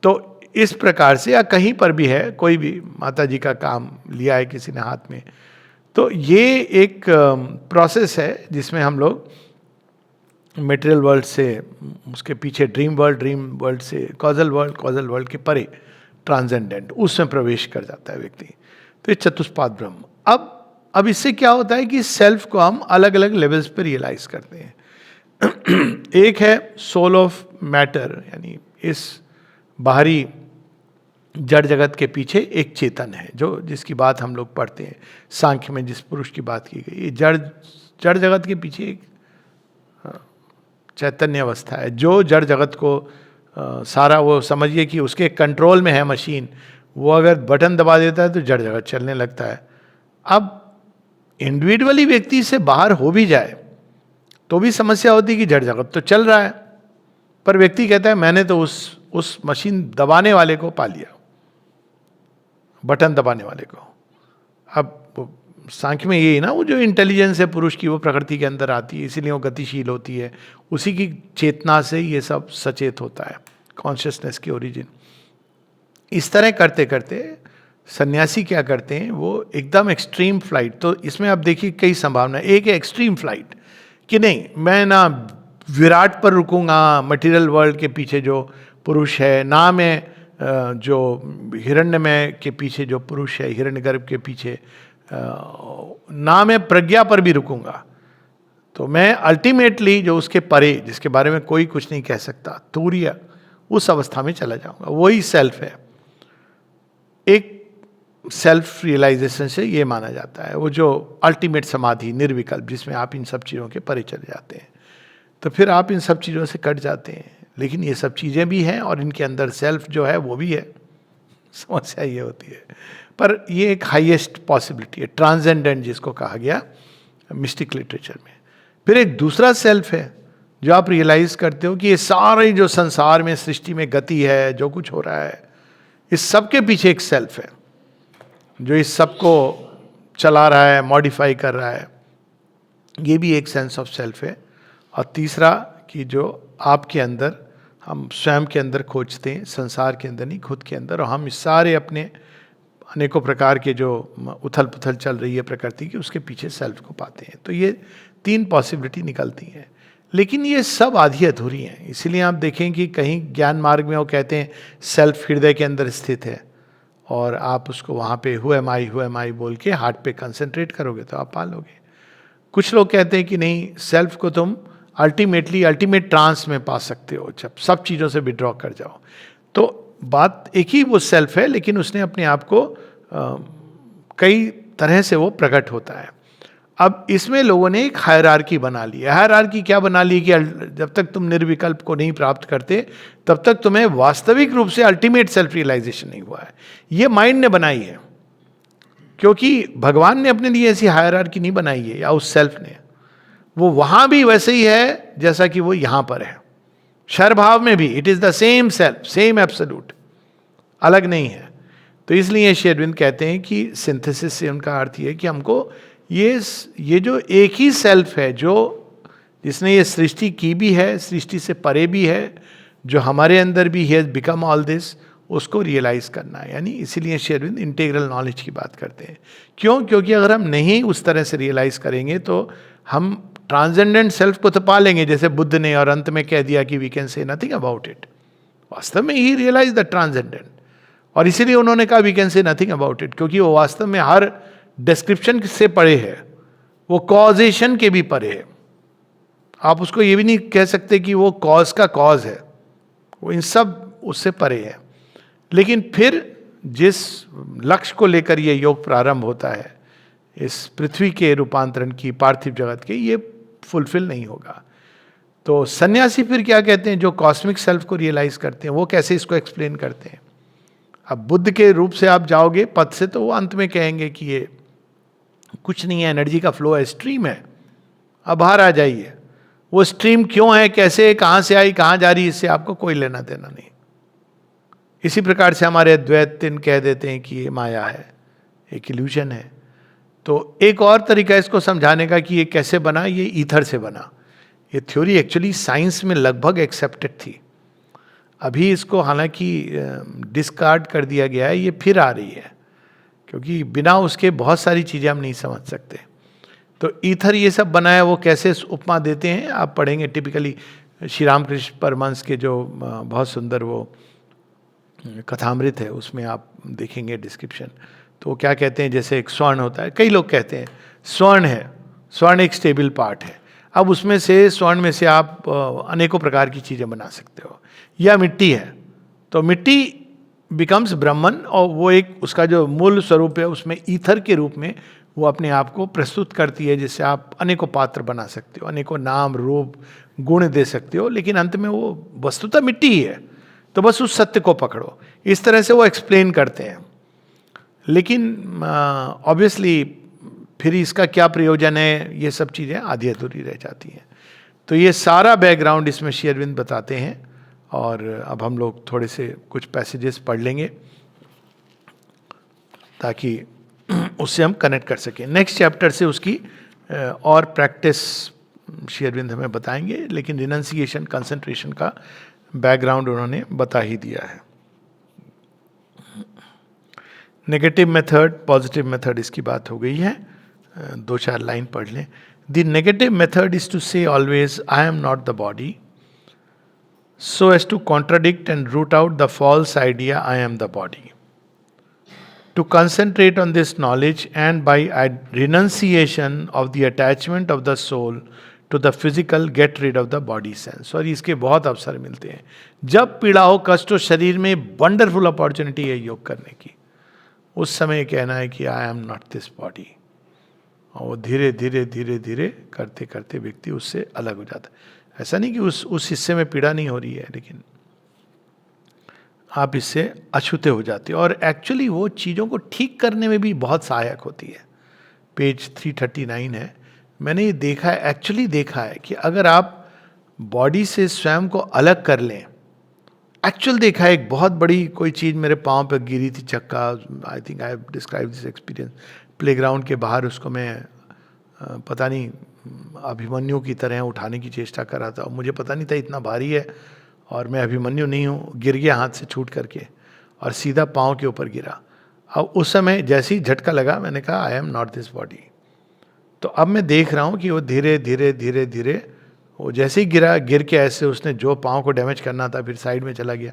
तो इस प्रकार से, या कहीं पर भी है, कोई भी माता जी का काम लिया है किसी ने हाथ में, तो ये एक प्रोसेस है जिसमें हम लोग मटेरियल वर्ल्ड से, उसके पीछे ड्रीम वर्ल्ड से कॉजल वर्ल्ड के परे ट्रांसेंडेंट, उसमें प्रवेश कर जाता है व्यक्ति। तो ये चतुष्पाद ब्रह्म। अब इससे क्या होता है कि सेल्फ को हम अलग अलग लेवल्स पर रियलाइज करते हैं। एक है सोल ऑफ मैटर, यानी इस बाहरी जड़ जगत के पीछे एक चेतन है, जो जिसकी बात हम लोग पढ़ते हैं सांख्य में, जिस पुरुष की बात की गई। ये जड़ जगत के पीछे एक चैतन्य अवस्था है जो जड़ जगत को सारा, वो समझिए कि उसके कंट्रोल में है मशीन, वो अगर बटन दबा देता है तो जड़ जगत चलने लगता है। अब इंडिविजुअली व्यक्ति से बाहर हो भी जाए तो भी समस्या होती है कि जड़ जगत तो चल रहा है, पर व्यक्ति कहता है मैंने तो उस मशीन दबाने वाले को पा लिया, बटन दबाने वाले को। अब सांख्य में यही ना, वो जो इंटेलिजेंस है पुरुष की, वो प्रकृति के अंदर आती है, इसीलिए वो गतिशील होती है, उसी की चेतना से ये सब सचेत होता है, कॉन्शियसनेस की ओरिजिन। इस तरह करते करते सन्यासी क्या करते हैं, वो एकदम एक्सट्रीम फ्लाइट। तो इसमें आप देखिए कई संभावना। एक है एक्सट्रीम फ्लाइट, कि नहीं मैं ना विराट पर रुकूंगा, मटेरियल वर्ल्ड के पीछे जो पुरुष है, ना मैं जो हिरण्यमय के पीछे जो पुरुष है, हिरण्यगर्भ के पीछे, ना मैं प्रज्ञा पर भी रुकूंगा, तो मैं अल्टीमेटली जो उसके परे, जिसके बारे में कोई कुछ नहीं कह सकता, तूर्य, उस अवस्था में चला जाऊंगा। वही सेल्फ है। एक सेल्फ रियलाइजेशन से ये माना जाता है, वो जो अल्टीमेट समाधि, निर्विकल्प, जिसमें आप इन सब चीज़ों के परे चले जाते हैं, तो फिर आप इन सब चीज़ों से कट जाते हैं। लेकिन ये सब चीज़ें भी हैं और इनके अंदर सेल्फ जो है वो भी है। समस्या ये होती है, पर ये एक हाईएस्ट पॉसिबिलिटी है, ट्रांसेंडेंट जिसको कहा गया मिस्टिक लिटरेचर में। फिर एक दूसरा सेल्फ है जो आप रियलाइज करते हो कि ये सारे जो संसार में, सृष्टि में गति है, जो कुछ हो रहा है, इस सब के पीछे एक सेल्फ है जो इस सब को चला रहा है, मॉडिफाई कर रहा है। ये भी एक सेंस ऑफ सेल्फ है। और तीसरा कि जो आपके अंदर, हम स्वयं के अंदर खोजते हैं, संसार के अंदर नहीं, खुद के अंदर, और हम इस सारे अपने अनेकों प्रकार के जो उथल पुथल चल रही है प्रकृति की, उसके पीछे सेल्फ को पाते हैं। तो ये 3 पॉसिबिलिटी निकलती हैं। लेकिन ये सब आधी अधूरी हैं। इसीलिए आप देखें कि कहीं ज्ञान मार्ग में वो कहते हैं सेल्फ हृदय के अंदर स्थित है, और आप उसको वहाँ पे हु एम आई बोल के हार्ट पे कंसंट्रेट करोगे तो आप पा लोगे। कुछ लोग कहते हैं कि नहीं, सेल्फ को तुम अल्टीमेट ट्रांस में पा सकते हो जब सब चीज़ों से विड्रॉ कर जाओ। तो बात एक ही वो सेल्फ है, लेकिन उसने अपने आप को कई तरह से वो प्रकट होता है। अब इसमें लोगों ने एक हायरार्की बना ली है। हायरार्की क्या बना ली कि जब तक तुम निर्विकल्प को नहीं प्राप्त करते तब तक तुम्हें वास्तविक रूप से अल्टीमेट सेल्फ रियलाइजेशन नहीं हुआ है। ये माइंड ने बनाई है, क्योंकि भगवान ने अपने लिए ऐसी हायरार्की नहीं बनाई है, या उस सेल्फ ने। वो वहां भी वैसे ही है जैसा कि वो यहां पर है। क्षर भाव में भी it is the same self, same absolute, अलग नहीं है। तो इसलिए श्री अरविंद कहते हैं कि सिंथेसिस से उनका अर्थ ये कि हमको ये जो एक ही सेल्फ है, जो जिसने ये सृष्टि की भी है, सृष्टि से परे भी है, जो हमारे अंदर भी हैज बिकम ऑल दिस, उसको रियलाइज करना है। यानी इसीलिए श्री अरविंद इंटीग्रल नॉलेज की बात करते हैं। क्यों? क्योंकि अगर हम नहीं उस तरह से रियलाइज करेंगे तो हम ट्रांसेंडेंट सेल्फ को तो पा लेंगे, जैसे बुद्ध ने, और अंत में कह दिया कि we can say nothing about it. वास्तव में ही रियलाइज द ट्रांसेंडेंट, और इसीलिए उन्होंने कहा we can say nothing about it, क्योंकि वो वास्तव में हर डिस्क्रिप्शन से परे है, वो कॉजेशन के भी परे है। आप उसको ये भी नहीं कह सकते कि वो कॉज का कॉज है, वो इन सब उससे परे है। लेकिन फिर जिस लक्ष्य को लेकर ये योग प्रारंभ होता है, इस पृथ्वी के रूपांतरण की, पार्थिव जगत के, ये फुलफिल नहीं होगा। तो सन्यासी फिर क्या कहते हैं? जो कॉस्मिक सेल्फ को रियलाइज करते हैं, वो कैसे इसको एक्सप्लेन करते हैं? अब बुद्ध के रूप से आप जाओगे पद से, तो वो अंत में कहेंगे कि ये कुछ नहीं है, एनर्जी का फ्लो है, स्ट्रीम है, अब बाहर आ जाइए। वो स्ट्रीम क्यों है, कैसे, कहाँ से आई, कहाँ जा रही, इससे आपको कोई लेना देना नहीं। इसी प्रकार से हमारे अद्वैत कह देते हैं कि ये माया है, एक इल्यूजन है। तो एक और तरीका इसको समझाने का कि ये कैसे बना, ये ईथर से बना। ये थ्योरी एक्चुअली साइंस में लगभग एक्सेप्टेड थी, अभी इसको हालांकि डिस्कार्ड कर दिया गया है, ये फिर आ रही है, क्योंकि बिना उसके बहुत सारी चीज़ें हम नहीं समझ सकते। तो ईथर ये सब बनाया, वो कैसे उपमा देते हैं आप पढ़ेंगे। टिपिकली श्री रामकृष्ण परमहंस के जो बहुत सुंदर वो कथामृत है, उसमें आप देखेंगे डिस्क्रिप्शन। तो वो क्या कहते हैं, जैसे एक स्वर्ण होता है, कई लोग कहते हैं स्वर्ण है, स्वर्ण एक स्टेबल पार्ट है। अब उसमें से, स्वर्ण में से आप अनेकों प्रकार की चीज़ें बना सकते हो। या मिट्टी है, तो मिट्टी बिकम्स ब्रह्मन, और वो एक उसका जो मूल स्वरूप है, उसमें ईथर के रूप में वो अपने आप को प्रस्तुत करती है, जिससे आप अनेकों पात्र बना सकते हो, अनेकों नाम, रूप, गुण दे सकते हो, लेकिन अंत में वो वस्तुतः मिट्टी ही है। तो बस उस सत्य को पकड़ो, इस तरह से वो एक्सप्लेन करते हैं। लेकिन ऑब्वियसली फिर इसका क्या प्रयोजन है, ये सब चीज़ें आधी अधूरी रह जाती हैं। तो ये सारा बैकग्राउंड इसमें श्री अरविंद बताते हैं। और अब हम लोग थोड़े से कुछ पैसेजेस पढ़ लेंगे ताकि उससे हम कनेक्ट कर सकें। नेक्स्ट चैप्टर से उसकी और प्रैक्टिस श्री अरविंद हमें बताएंगे, लेकिन रिनंसिएशन, कंसंट्रेशन का बैकग्राउंड उन्होंने बता ही दिया है। नेगेटिव मेथड, पॉजिटिव मेथड, इसकी बात हो गई है। 2-4 लाइन पढ़ लें। The negative method is to say always I am not the body, so as to contradict and root out the false idea I am the body. To concentrate on this knowledge and by renunciation of the attachment of the soul to the physical get rid of the body sense. और इसके बहुत अवसर मिलते हैं. जब पीड़ा हो, कष्ट हो शरीर में, वंडरफुल अपॉर्चुनिटी है योग करने की. उस समय कहना है कि आई एम नॉट दिस बॉडी. और वो धीरे धीरे धीरे धीरे करते करते व्यक्ति उससे अलग हो जाता है. ऐसा नहीं कि उस हिस्से में पीड़ा नहीं हो रही है, लेकिन आप इससे अछूते हो जाते हो. और एक्चुअली वो चीज़ों को ठीक करने में भी बहुत सहायक होती है. पेज 339 है. मैंने ये देखा है, एक्चुअली देखा है कि अगर आप बॉडी से स्वयं को अलग कर लें, एक्चुअल देखा है. एक बहुत बड़ी कोई चीज़ मेरे पाँव पे गिरी थी, चक्का. I think I have describe this experience. Playground के बाहर उसको मैं पता नहीं अभिमन्यु की तरह उठाने की चेष्टा कर रहा था. मुझे पता नहीं था इतना भारी है और मैं अभिमन्यु नहीं हूँ. गिर गया हाथ से छूट करके और सीधा पाँव के ऊपर गिरा. अब उस समय जैसे ही झटका लगा, मैंने कहा आई एम नॉट दिस बॉडी. तो अब मैं देख रहा हूँ कि वो धीरे धीरे धीरे धीरे वो जैसे ही गिरा, गिर के ऐसे उसने जो पाँव को डैमेज करना था फिर साइड में चला गया.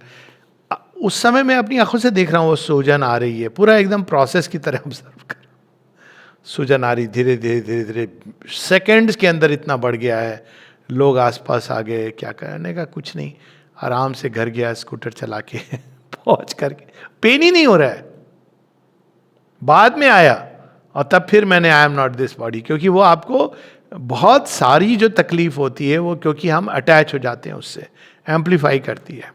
उस समय मैं अपनी आंखों से देख रहा हूँ वो सूजन आ रही है, पूरा एकदम प्रोसेस की तरह ऑब्जर्व कर. सूजन आ रही धीरे धीरे धीरे धीरे, सेकेंड्स के अंदर इतना बढ़ गया है. लोग आसपास आ गए, क्या करने का कुछ नहीं, आराम से घर गया स्कूटर चला के पहुँच करके. पेन ही नहीं हो रहा है. बाद में आया और तब फिर मैंने आई एम नॉट दिस बॉडी, क्योंकि वो आपको बहुत सारी जो तकलीफ होती है वो क्योंकि हम अटैच हो जाते हैं उससे, एम्पलीफाई करती है.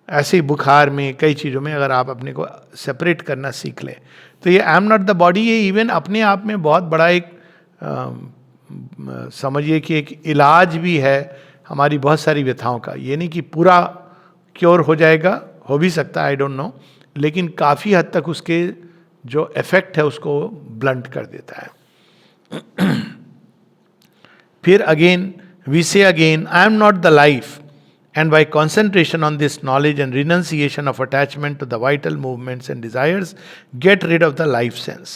ऐसे ही बुखार में, कई चीज़ों में अगर आप अपने को सेपरेट करना सीख लें तो ये आई एम नॉट द बॉडी, ये इवन अपने आप में बहुत बड़ा एक समझिए कि एक इलाज भी है हमारी बहुत सारी व्यथाओं का. ये नहीं कि पूरा क्योर हो जाएगा, हो भी सकता है, आई डोंट नो, लेकिन काफ़ी हद तक उसके जो इफेक्ट है उसको ब्लंट कर देता है. फिर अगेन वी से again I am not the life, and by concentration on this knowledge and renunciation of attachment to the vital movements and desires, get rid of the life sense.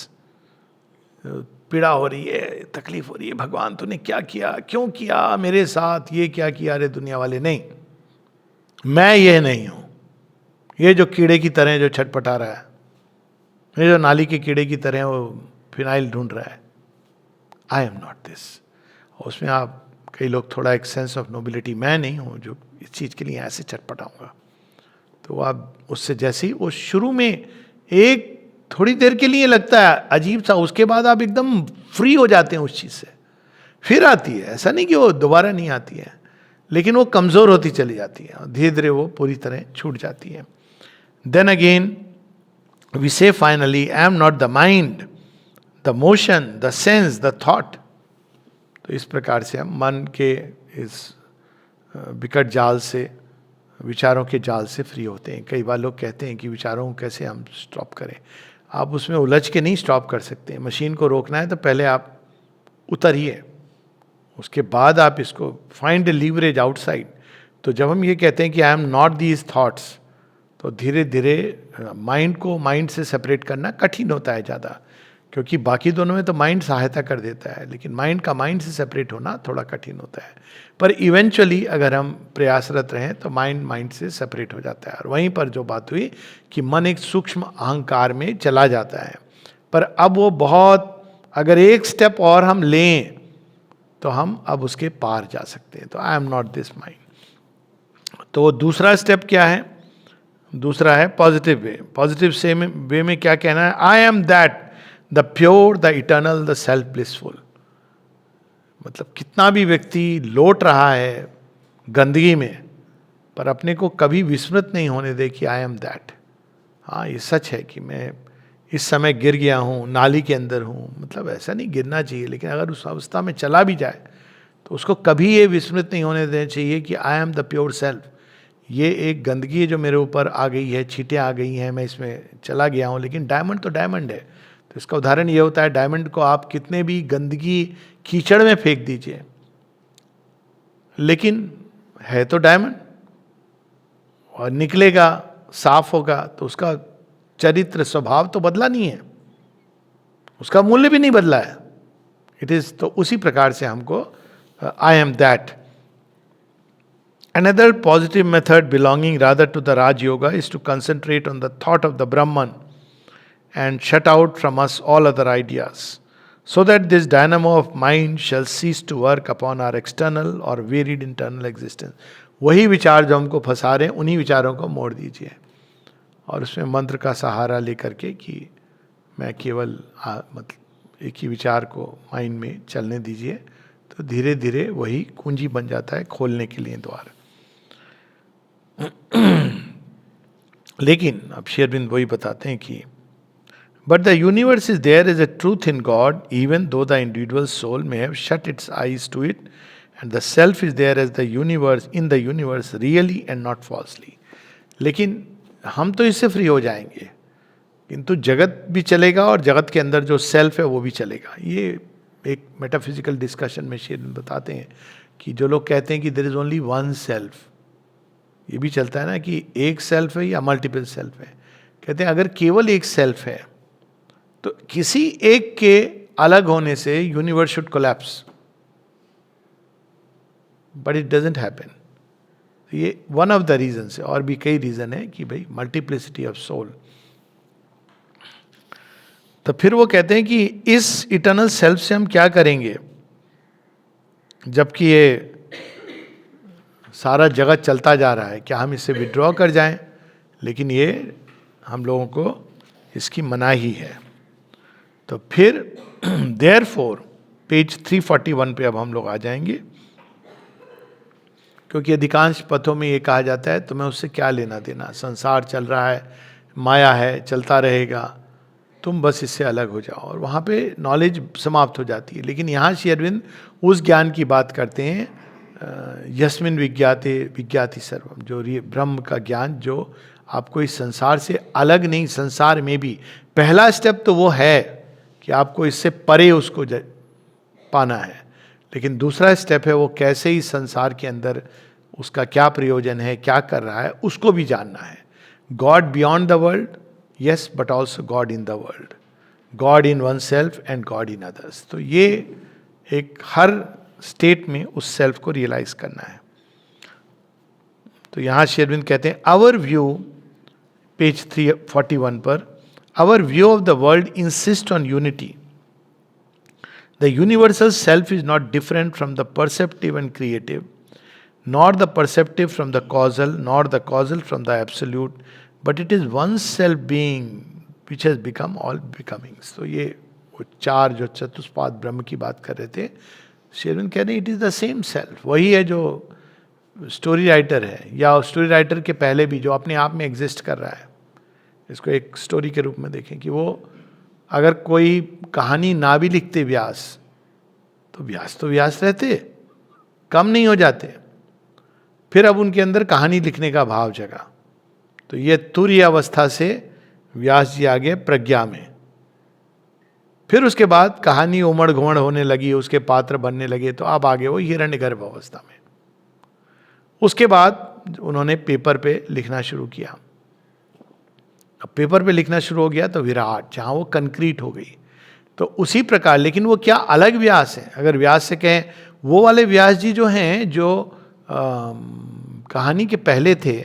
पीड़ा हो रही है, तकलीफ हो रही है, भगवान तूने क्या किया, क्यों किया मेरे साथ, ये क्या किया रे दुनिया वाले. नहीं, मैं ये नहीं हूँ. ये जो कीड़े की तरह जो छटपटा रहा है, ये जो नाली के कीड़े की तरह वो फिनाइल ढूंढ रहा है, आई एम नॉट दिस. उसमें आप कई लोग थोड़ा एक सेंस ऑफ नोबिलिटी, मैं नहीं हूँ जो इस चीज़ के लिए ऐसे चटपटाऊंगा. तो आप उससे जैसे ही वो शुरू में एक थोड़ी देर के लिए लगता है अजीब सा, उसके बाद आप एकदम फ्री हो जाते हैं उस चीज़ से. फिर आती है, ऐसा नहीं कि वो दोबारा नहीं आती है, लेकिन वो कमज़ोर होती चली जाती है और धीरे धीरे वो पूरी तरह छूट जाती है. देन अगेन वी से finally I am not the mind, the motion, the sense, the thought. तो इस प्रकार से हम मन के इस विकट जाल से, विचारों के जाल से फ्री होते हैं. कई बार लोग कहते हैं कि विचारों को कैसे हम स्टॉप करें. आप उसमें उलझ के नहीं स्टॉप कर सकते. मशीन को रोकना है तो पहले आप उतरिए, उसके बाद आप इसको फाइंड ए लीवरेज आउटसाइड. तो जब हम ये कहते हैं कि आई एम नॉट दीज थॉट्स, तो धीरे धीरे माइंड को माइंड से सेपरेट करना कठिन होता है ज़्यादा, क्योंकि बाकी दोनों में तो माइंड सहायता कर देता है, लेकिन माइंड का माइंड से सेपरेट होना थोड़ा कठिन होता है. पर इवेंचुअली अगर हम प्रयासरत रहें तो माइंड माइंड से सेपरेट हो जाता है. और वहीं पर जो बात हुई कि मन एक सूक्ष्म अहंकार में चला जाता है. पर अब वो बहुत, अगर एक स्टेप और हम लें तो हम अब उसके पार जा सकते हैं. तो आई एम नॉट दिस माइंड. तो दूसरा स्टेप क्या है? दूसरा है पॉजिटिव वे. पॉजिटिव से वे में क्या कहना है? I am that the pure, the eternal, the self blissful. मतलब कितना भी व्यक्ति लौट रहा है गंदगी में, पर अपने को कभी विस्मृत नहीं होने दे कि आई एम दैट. हाँ, ये सच है कि मैं इस समय गिर गया हूँ, नाली के अंदर हूँ. मतलब ऐसा नहीं गिरना चाहिए, लेकिन अगर उस अवस्था में चला भी जाए तो उसको कभी ये विस्मृत नहीं होने देना चाहिए कि I am the pure self. ये एक गंदगी है जो मेरे ऊपर आ गई है, छींटें आ गई हैं, मैं इसमें चला गया हूँ, लेकिन डायमंड तो डायमंड है. तो इसका उदाहरण ये होता है, डायमंड को आप कितने भी गंदगी कीचड़ में फेंक दीजिए, लेकिन है तो डायमंड, और निकलेगा, साफ होगा, तो उसका चरित्र स्वभाव तो बदला नहीं है, उसका मूल्य भी नहीं बदला है. It is. तो उसी प्रकार से हमको I am that, Another positive method belonging rather to the Raj Yoga is to concentrate on the thought of the Brahman and shut out from us all other ideas, so that this dynamo of mind shall cease to work upon our external or varied internal existence. वही विचार जो हमको फंसा रहे हैं उन्हीं विचारों को मोड़ दीजिए और उसमें मंत्र का सहारा लेकर के कि मैं केवल मतलब एक ही विचार को माइंड में चलने दीजिए, तो धीरे धीरे वही कुंजी बन जाता है खोलने के लिए द्वार। लेकिन अब श्री अरविंद वही बताते हैं कि but the universe is there is a truth in God even though the individual soul may have shut its eyes to it, and the self is there as the universe in the universe really and not falsely. लेकिन हम तो इससे free हो जाएंगे, किंतु जगत भी चलेगा और जगत के अंदर जो सेल्फ है वो भी चलेगा। ये एक मेटाफिजिकल डिस्कशन में श्री अरविंद बताते हैं कि जो लोग कहते हैं कि there is only one self, ये भी चलता है ना कि एक सेल्फ है या मल्टीपल सेल्फ है। कहते हैं अगर केवल एक सेल्फ है तो किसी एक के अलग होने से universe should collapse, but it doesn't happen. ये वन ऑफ द रीजन है, और भी कई रीजन है कि भाई मल्टीप्लिसिटी ऑफ सोल। तो फिर वो कहते हैं कि इस इटर्नल सेल्फ से हम क्या करेंगे जबकि ये सारा जगत चलता जा रहा है, क्या हम इससे विड्रॉ कर जाएं? लेकिन ये हम लोगों को इसकी मनाही है। तो फिर देयरफॉर पेज 341 पे अब हम लोग आ जाएंगे, क्योंकि अधिकांश पथों में ये कहा जाता है तुम्हें उससे क्या लेना देना, संसार चल रहा है, माया है, चलता रहेगा, तुम बस इससे अलग हो जाओ, और वहाँ पे नॉलेज समाप्त हो जाती है। लेकिन यहाँ श्री अरविंद उस ज्ञान की बात करते हैं यस्मिन विज्ञाते विज्ञाति सर्वम, जो ब्रह्म का ज्ञान जो आपको इस संसार से अलग नहीं, संसार में भी पहला स्टेप तो वो है कि आपको इससे परे उसको पाना है, लेकिन दूसरा स्टेप है वो कैसे ही संसार के अंदर उसका क्या प्रयोजन है, क्या कर रहा है, उसको भी जानना है। God beyond the world, yes, but also God in the world, God in one self and God in others. तो ये एक हर स्टेट में उस सेल्फ को रियलाइज करना है। तो यहां श्री अरविंद कहते हैं आवर व्यू, पेज 341 पर, our view of the world insist on unity. The universal self is not different from the perceptive and creative, nor the perceptive from the causal, nor the causal from the absolute, but it is one self being which has become all becomings. तो ये वो चार जो चतुष्पाद ब्रह्म की बात कर रहे थे, श्री अरविंद कह रहे हैं it is the same self. वही है जो स्टोरी राइटर है, या स्टोरी राइटर के पहले भी जो अपने आप में एग्जिस्ट कर रहा है। इसको एक स्टोरी के रूप में देखें कि वो अगर कोई कहानी ना भी लिखते व्यास, तो व्यास रहते, कम नहीं हो जाते। फिर अब उनके अंदर कहानी लिखने का भाव जगा, तो ये तुर्य अवस्था से व्यास जी आ गए प्रज्ञा में। फिर उसके बाद कहानी उमड़ घुमड़ होने लगी, उसके पात्र बनने लगे, तो अब आगे वो हिरण्यगर्भ अवस्था में। उसके बाद उन्होंने पेपर पे लिखना शुरू किया। अब पेपर पे लिखना शुरू हो गया तो विराट, जहाँ वो कंक्रीट हो गई। तो उसी प्रकार, लेकिन वो क्या अलग व्यास है? अगर व्यास से कहें वो वाले व्यास जी जो हैं जो कहानी के पहले थे,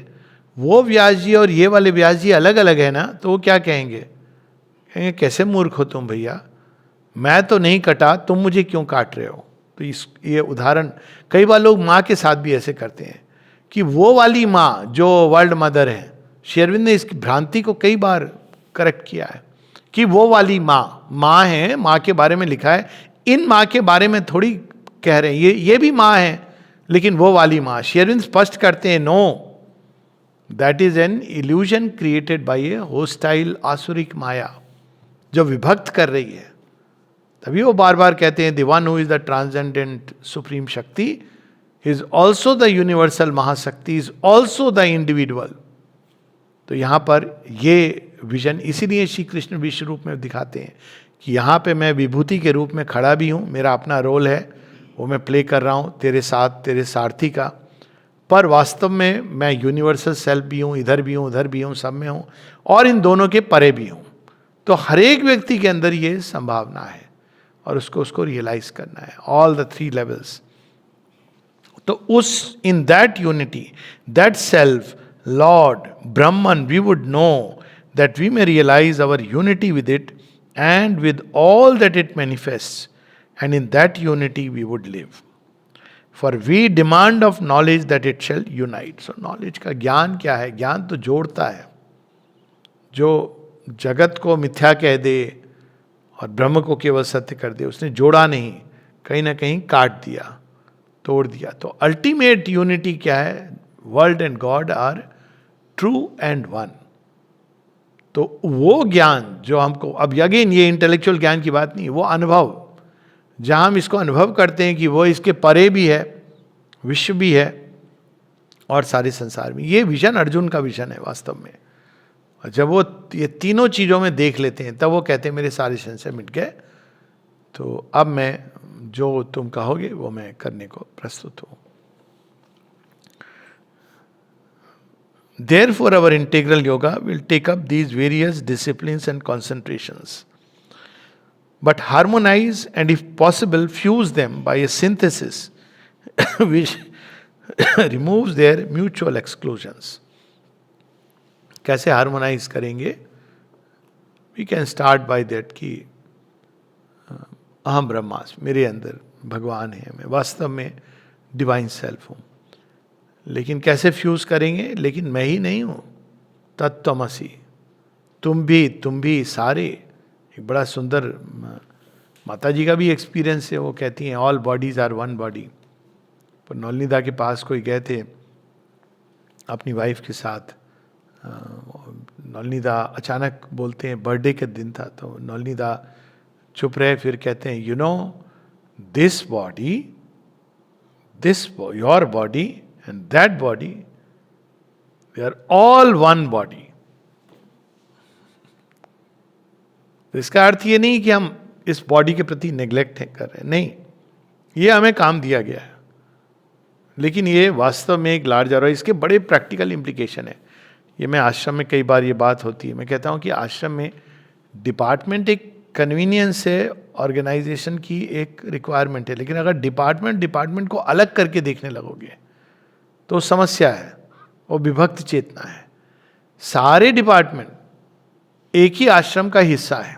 वो व्यास जी और ये वाले व्यास जी अलग अलग है ना, तो वो क्या कहेंगे? कहेंगे कैसे मूर्ख हो तुम भैया, मैं तो नहीं कटा, तुम मुझे क्यों काट रहे हो? तो ये उदाहरण कई बार लोग माँ के साथ भी ऐसे करते हैं कि वो वाली माँ जो वर्ल्ड मदर है। श्री अरविंद ने इस भ्रांति को कई बार करेक्ट किया है कि वो वाली माँ है, माँ के बारे में लिखा है, इन माँ के बारे में थोड़ी कह रहे हैं ये भी माँ है, लेकिन वो वाली माँ। श्री अरविंद स्पष्ट करते हैं no, that is an illusion created by a hostile asuric maya जो विभक्त कर रही है। तभी वो बार बार कहते हैं the one who is the transcendent supreme शक्ति इज ऑल्सो द यूनिवर्सल महाशक्ति, इज ऑल्सो द इंडिविजुअल। तो यहाँ पर ये विजन इसीलिए श्री कृष्ण विश्व रूप में दिखाते हैं कि यहाँ पे मैं विभूति के रूप में खड़ा भी हूँ, मेरा अपना रोल है, वो मैं प्ले कर रहा हूँ तेरे साथ, तेरे सारथी का, पर वास्तव में मैं यूनिवर्सल सेल्फ भी हूँ, इधर भी हूँ, उधर भी हूँ, सब में हूँ, और इन दोनों के परे भी हूँ। तो हर एक व्यक्ति के अंदर ये संभावना है और उसको रियलाइज करना है। All the 3 levels. तो उस in that unity, that self, Lord, Brahman, we would know that we may realise our unity with it and with all that it manifest, and in that unity we would live. For we demand of knowledge that it shall unite. So knowledge का ज्ञान क्या है? ज्ञान तो जोड़ता है. जो जगत को मिथ्या कह दे और ब्रह्म को केवल सत्य कर दे, उसने जोड़ा नहीं, कहीं ना कहीं काट दिया, तोड़ दिया. तो अल्टीमेट यूनिटी क्या है? World and God are true and one. तो वो ज्ञान जो हमको, अब अगेन ये इंटेलेक्चुअल ज्ञान की बात नहीं, वो अनुभव, जहां हम इसको अनुभव करते हैं कि वो इसके परे भी है, विश्व भी है और सारे संसार में. ये विजन अर्जुन का विजन है वास्तव में. और जब वो ये तीनों चीजों में देख लेते हैं, तब वो कहते हैं मेरे सारे संशय मिट गए, तो अब मैं जो तुम कहोगे वो मैं करने को प्रस्तुत हूं. Therefore, our integral yoga will take up these various disciplines and concentrations, but harmonize and, if possible, fuse them by a synthesis which removes their mutual exclusions. कैसे हार्मोनाइज करेंगे? We can start by that कि अहम ब्रह्मास्मि, मेरे अंदर भगवान है, मैं वास्तव में डिवाइन सेल्फ हूँ. लेकिन कैसे फ्यूज करेंगे? लेकिन मैं ही नहीं हूँ, तत्त्वमसि, तुम भी सारे. एक बड़ा सुंदर माता जी का भी एक्सपीरियंस है. वो कहती हैं all bodies are one body. पर नौलनीदा के पास कोई गए थे अपनी वाइफ के साथ. नौलनीदा अचानक बोलते हैं, बर्थडे के दिन था, तो नौलनीदा चुप रहे, फिर कहते हैं, you know this body, your body and that body, they are all one body. तो इसका अर्थ ये नहीं कि हम इस बॉडी के प्रति नेग्लेक्ट कर रहे हैं, नहीं, ये हमें काम दिया गया है, लेकिन ये वास्तव में एक लार्जर, और इसके बड़े प्रैक्टिकल इम्प्लीकेशन है. ये मैं आश्रम में कई बार ये बात होती है, मैं कहता हूँ कि आश्रम में डिपार्टमेंट एक कन्वीनियंस है, ऑर्गेनाइजेशन की एक रिक्वायरमेंट है, लेकिन अगर डिपार्टमेंट को अलग करके देखने लगोगे तो समस्या है, वो विभक्त चेतना है. सारे डिपार्टमेंट एक ही आश्रम का हिस्सा है.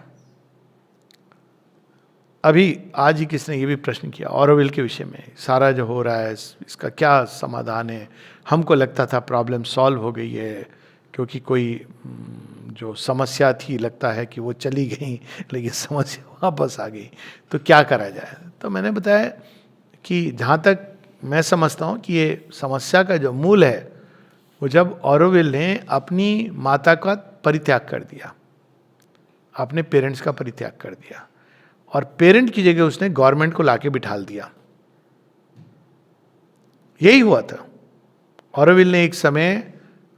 अभी आज ही किसने ये भी प्रश्न किया ऑरोविल के विषय में, सारा जो हो रहा है इसका क्या समाधान है? हमको लगता था प्रॉब्लम सॉल्व हो गई है, क्योंकि कोई जो समस्या थी लगता है कि वो चली गई, लेकिन समस्या वापस आ गई, तो क्या करा जाए? तो मैंने बताया कि जहाँ तक मैं समझता हूँ कि ये समस्या का जो मूल है, वो जब ऑरोविल ने अपनी माता का परित्याग कर दिया, अपने पेरेंट्स का परित्याग कर दिया, और पेरेंट की जगह उसने गवर्नमेंट को लाके बिठाल दिया. यही हुआ था. ऑरोविल ने एक समय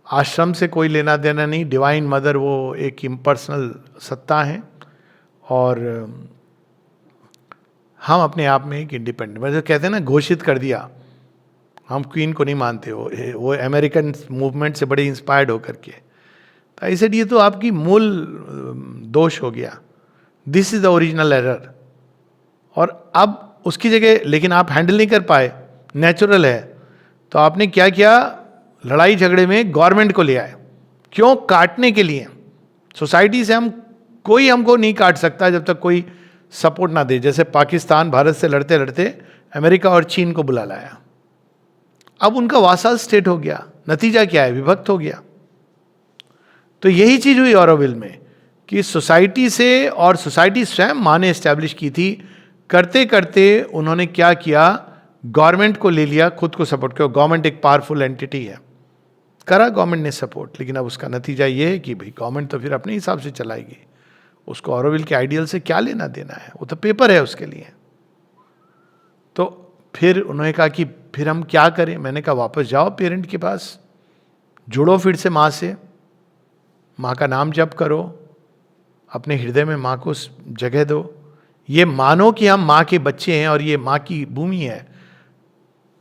आश्रम से कोई लेना देना नहीं, डिवाइन मदर वो एक इम्पर्सनल सत्ता है, और हम अपने आप में एक इंडिपेंडेंट, मतलब कहते हैं ना, घोषित कर दिया, हम क्वीन को नहीं मानते हो. वो अमेरिकन मूवमेंट से बड़े इंस्पायर्ड होकर के. तो ऐसे ये तो आपकी मूल दोष हो गया, this is the original error. और अब उसकी जगह, लेकिन आप हैंडल नहीं कर पाए, नेचुरल है, तो आपने क्या किया? लड़ाई झगड़े में गवर्नमेंट को ले आए. क्यों? काटने के लिए. सोसाइटी से कोई हमको नहीं काट सकता जब तक कोई सपोर्ट ना दे. जैसे पाकिस्तान भारत से लड़ते लड़ते अमेरिका और चीन को बुला लाया. अब उनका वासाल स्टेट हो गया. नतीजा क्या है? विभक्त हो गया. तो यही चीज हुई ऑरोविल में कि सोसाइटी से, और सोसाइटी स्वयं माँ ने एस्टैब्लिश की थी, करते करते उन्होंने क्या किया? गवर्नमेंट को ले लिया, खुद को सपोर्ट किया. गवर्नमेंट एक पावरफुल एंटिटी है, करा गवर्नमेंट ने सपोर्ट, लेकिन अब उसका नतीजा ये है कि भाई गवर्नमेंट तो फिर अपने हिसाब से चलाएगी. उसको ऑरोविल के आइडियल से क्या लेना देना है? वो तो पेपर है उसके लिए. तो फिर उन्होंने कहा कि फिर हम क्या करें? मैंने कहा वापस जाओ पेरेंट के पास, जुड़ो फिर से माँ से, माँ का नाम जप करो, अपने हृदय में माँ को जगह दो, ये मानो कि हम माँ के बच्चे हैं और ये माँ की भूमि है.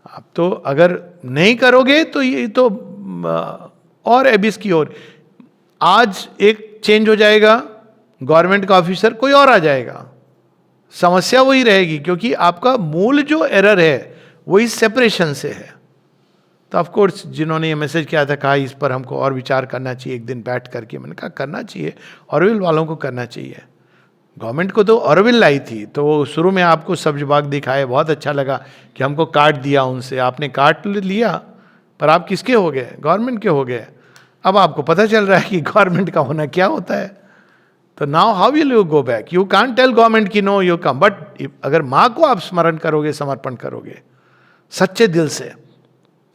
आप तो अगर नहीं करोगे तो ये तो और एबिस की ओर. आज एक चेंज हो जाएगा, गवर्नमेंट का ऑफिसर कोई और आ जाएगा, समस्या वही रहेगी, क्योंकि आपका मूल जो एरर है वो इस सेपरेशन से है। तो ऑफ कोर्स जिन्होंने ये मैसेज किया था, कहा इस पर हमको और विचार करना चाहिए एक दिन बैठ करके, मैंने कहा करना चाहिए, ऑरोविल वालों को करना चाहिए। गवर्नमेंट को तो ऑरोविल लाई थी, तो शुरू में आपको सब्ज बाग दिखाए, बहुत अच्छा लगा कि हमको काट दिया उनसे, आपने काट लिया, पर आप किसके हो गए? गवर्नमेंट के हो गए। अब आपको पता चल रहा है कि गवर्नमेंट का होना क्या होता है। तो now how will you go back? You can't tell government की नो यू कम, बट अगर माँ को आप स्मरण करोगे, समर्पण करोगे सच्चे दिल से,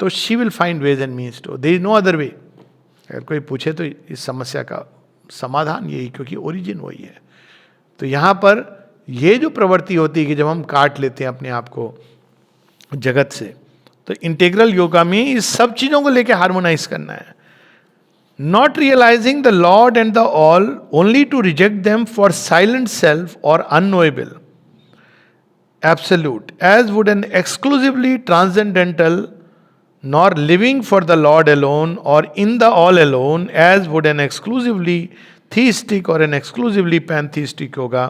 तो she will find ways and means to, there is no other way. अगर कोई पूछे तो इस समस्या का समाधान यही, क्योंकि ओरिजिन वही है। तो यहाँ पर ये जो प्रवृत्ति होती है कि जब हम काट लेते हैं अपने आप को जगत से, तो इंटीग्रल योगा में इस सब चीजों को लेकर हार्मोनाइज करना है। Not realizing the lord and the all only to reject them for silent self or unknowable absolute as would an exclusively transcendental, nor living for the Lord alone or in the all alone as would an exclusively theistic or an exclusively pantheistic yoga.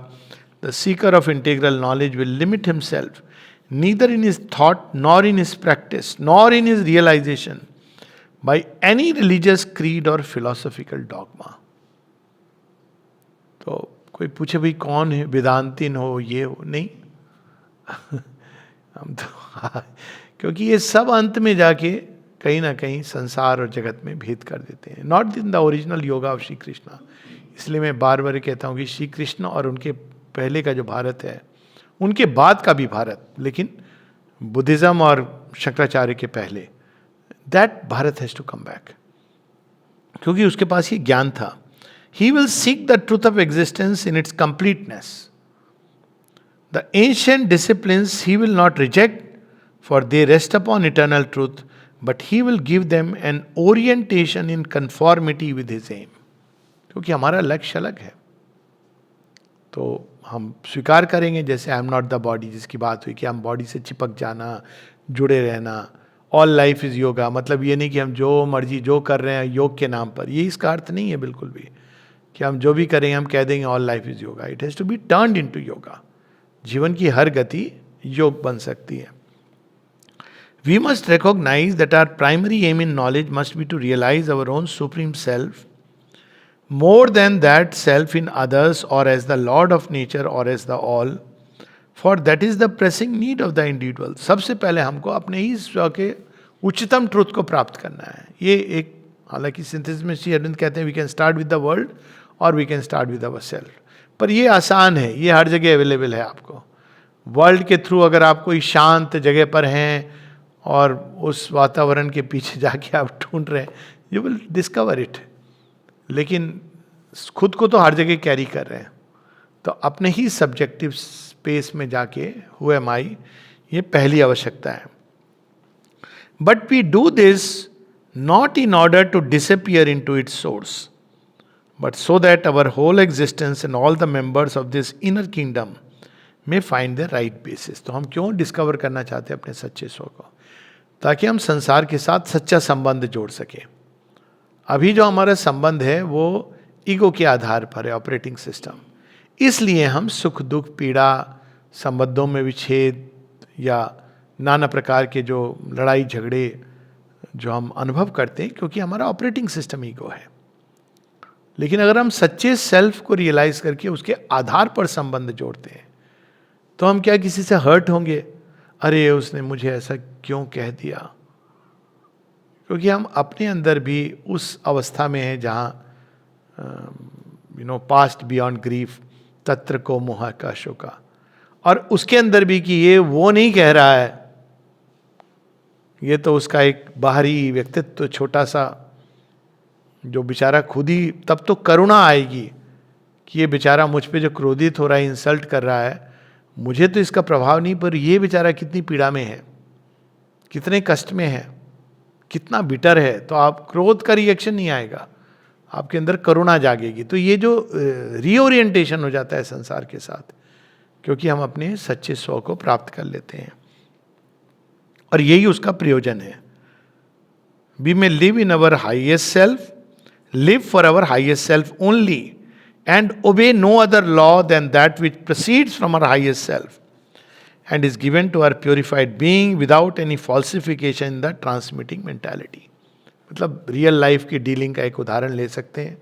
The seeker of integral knowledge will limit himself neither in his thought nor in his practice nor in his realization by any religious creed or philosophical dogma. तो कोई पूछे भाई कौन है, वेदांतिन हो, ये हो, नहीं हम तो क्योंकि ये सब अंत में जाके कहीं ना कहीं संसार और जगत में भेद कर देते हैं। Not in the original yoga of Shri Krishna. इसलिए मैं बार बार कहता हूँ कि श्री कृष्ण और उनके पहले का जो भारत है, उनके बाद का भी भारत, लेकिन बुद्धिज्म और शंकराचार्य के पहले, that Bharat has to come back, क्योंकि उसके पास ये ज्ञान था। He will seek the truth of existence in its completeness. The ancient disciplines he will not reject, for they rest upon eternal truth, but he will give them an orientation in conformity with his aim. क्योंकि हमारा लक्ष्य अलग है, तो हम स्वीकार करेंगे, जैसे आई एम नॉट द बॉडी जिसकी बात हुई, कि हम बॉडी से चिपक जाना, जुड़े रहना। ऑल लाइफ इज योगा, मतलब ये नहीं कि हम जो मर्जी जो कर रहे हैं योग के नाम पर, ये इसका अर्थ नहीं है बिल्कुल भी कि हम जो भी करेंगे हम कह देंगे all life is yoga. It has to be turned into yoga. जीवन की हर गति योग बन सकती है। We must recognize that our primary aim in knowledge must be to realize our own supreme self, more than that self in others or as the Lord of nature or as the all, for that is the pressing need of the individual. सबसे पहले हमको अपने ही स्व के उच्चतम truth को प्राप्त करना है। ये एक, हालांकि सिंथेसिस में श्री अरविंद कहते हैं we can start with the world और we can start with our self, पर ये आसान है, ये हर जगह अवेलेबल है आपको। वर्ल्ड के थ्रू अगर आप कोई शांत जगह पर हैं और उस वातावरण के पीछे जाके आप ढूंढ रहे हैं, यू विल डिस्कवर इट, लेकिन खुद को तो हर जगह कैरी कर रहे हैं। तो अपने ही सब्जेक्टिव स्पेस में जाके हु एम आई, ये पहली आवश्यकता है। But we do this not in order to disappear into its source, but so that our whole existence and all the members of this inner kingdom में find the right basis. तो हम क्यों discover करना चाहते हैं अपने सच्चे स्व को? ताकि हम संसार के साथ सच्चा संबंध जोड़ सकें। अभी जो हमारा संबंध है वो ईगो के आधार पर है, ऑपरेटिंग सिस्टम। इसलिए हम सुख दुख पीड़ा, संबंधों में विच्छेद या नाना प्रकार के जो लड़ाई झगड़े जो हम अनुभव करते हैं, क्योंकि हमारा ऑपरेटिंग सिस्टम ईगो है। लेकिन अगर हम सच्चे सेल्फ को रियलाइज करके उसके आधार पर संबंध जोड़ते हैं, तो हम क्या किसी से हर्ट होंगे? अरे उसने मुझे ऐसा क्यों कह दिया? क्योंकि हम अपने अंदर भी उस अवस्था में हैं जहाँ पास्ट बियॉन्ड ग्रीफ तत्र को मोह का शोका, और उसके अंदर भी कि ये वो नहीं कह रहा है, ये तो उसका एक बाहरी व्यक्तित्व छोटा सा, जो बेचारा खुद ही, तब तो करुणा आएगी कि ये बेचारा मुझ पे जो क्रोधित हो रहा है, इंसल्ट कर रहा है, मुझे तो इसका प्रभाव नहीं, पर ये बेचारा कितनी पीड़ा में है, कितने कष्ट में है, कितना बिटर है। तो आप क्रोध का रिएक्शन नहीं आएगा, आपके अंदर करुणा जागेगी। तो ये जो रीओरिएंटेशन हो जाता है संसार के साथ, क्योंकि हम अपने सच्चे स्व को प्राप्त कर लेते हैं, और यही उसका प्रयोजन है। We may live in our highest self, live for our highest self only, and obey no other law than that which proceeds from our highest self. and is given to our purified being without any falsification in the transmitting mentality. मतलब real life की dealing का एक उदाहरण ले सकते हैं.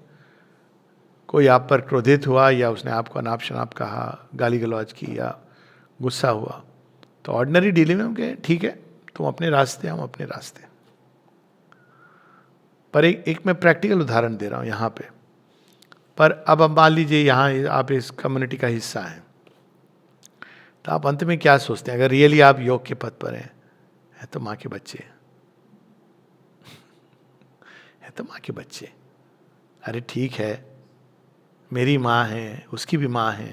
कोई आप पर क्रोधित हुआ या उसने आपको अनाप शनाप कहा, गाली गलौज की या गुस्सा हुआ, तो ऑर्डिनरी डीलिंग में हम कहें ठीक है, तुम अपने रास्ते, हम अपने रास्ते. पर एक मैं प्रैक्टिकल उदाहरण दे रहा हूँ यहाँ पे. पर अब मान लीजिए यहाँ आप इस कम्युनिटी का हिस्सा हैं, तो आप अंत में क्या सोचते हैं? अगर रियली आप योग के पथ पर हैं, है तो माँ के बच्चे, है तो माँ के बच्चे, अरे ठीक है मेरी माँ है, उसकी भी माँ है,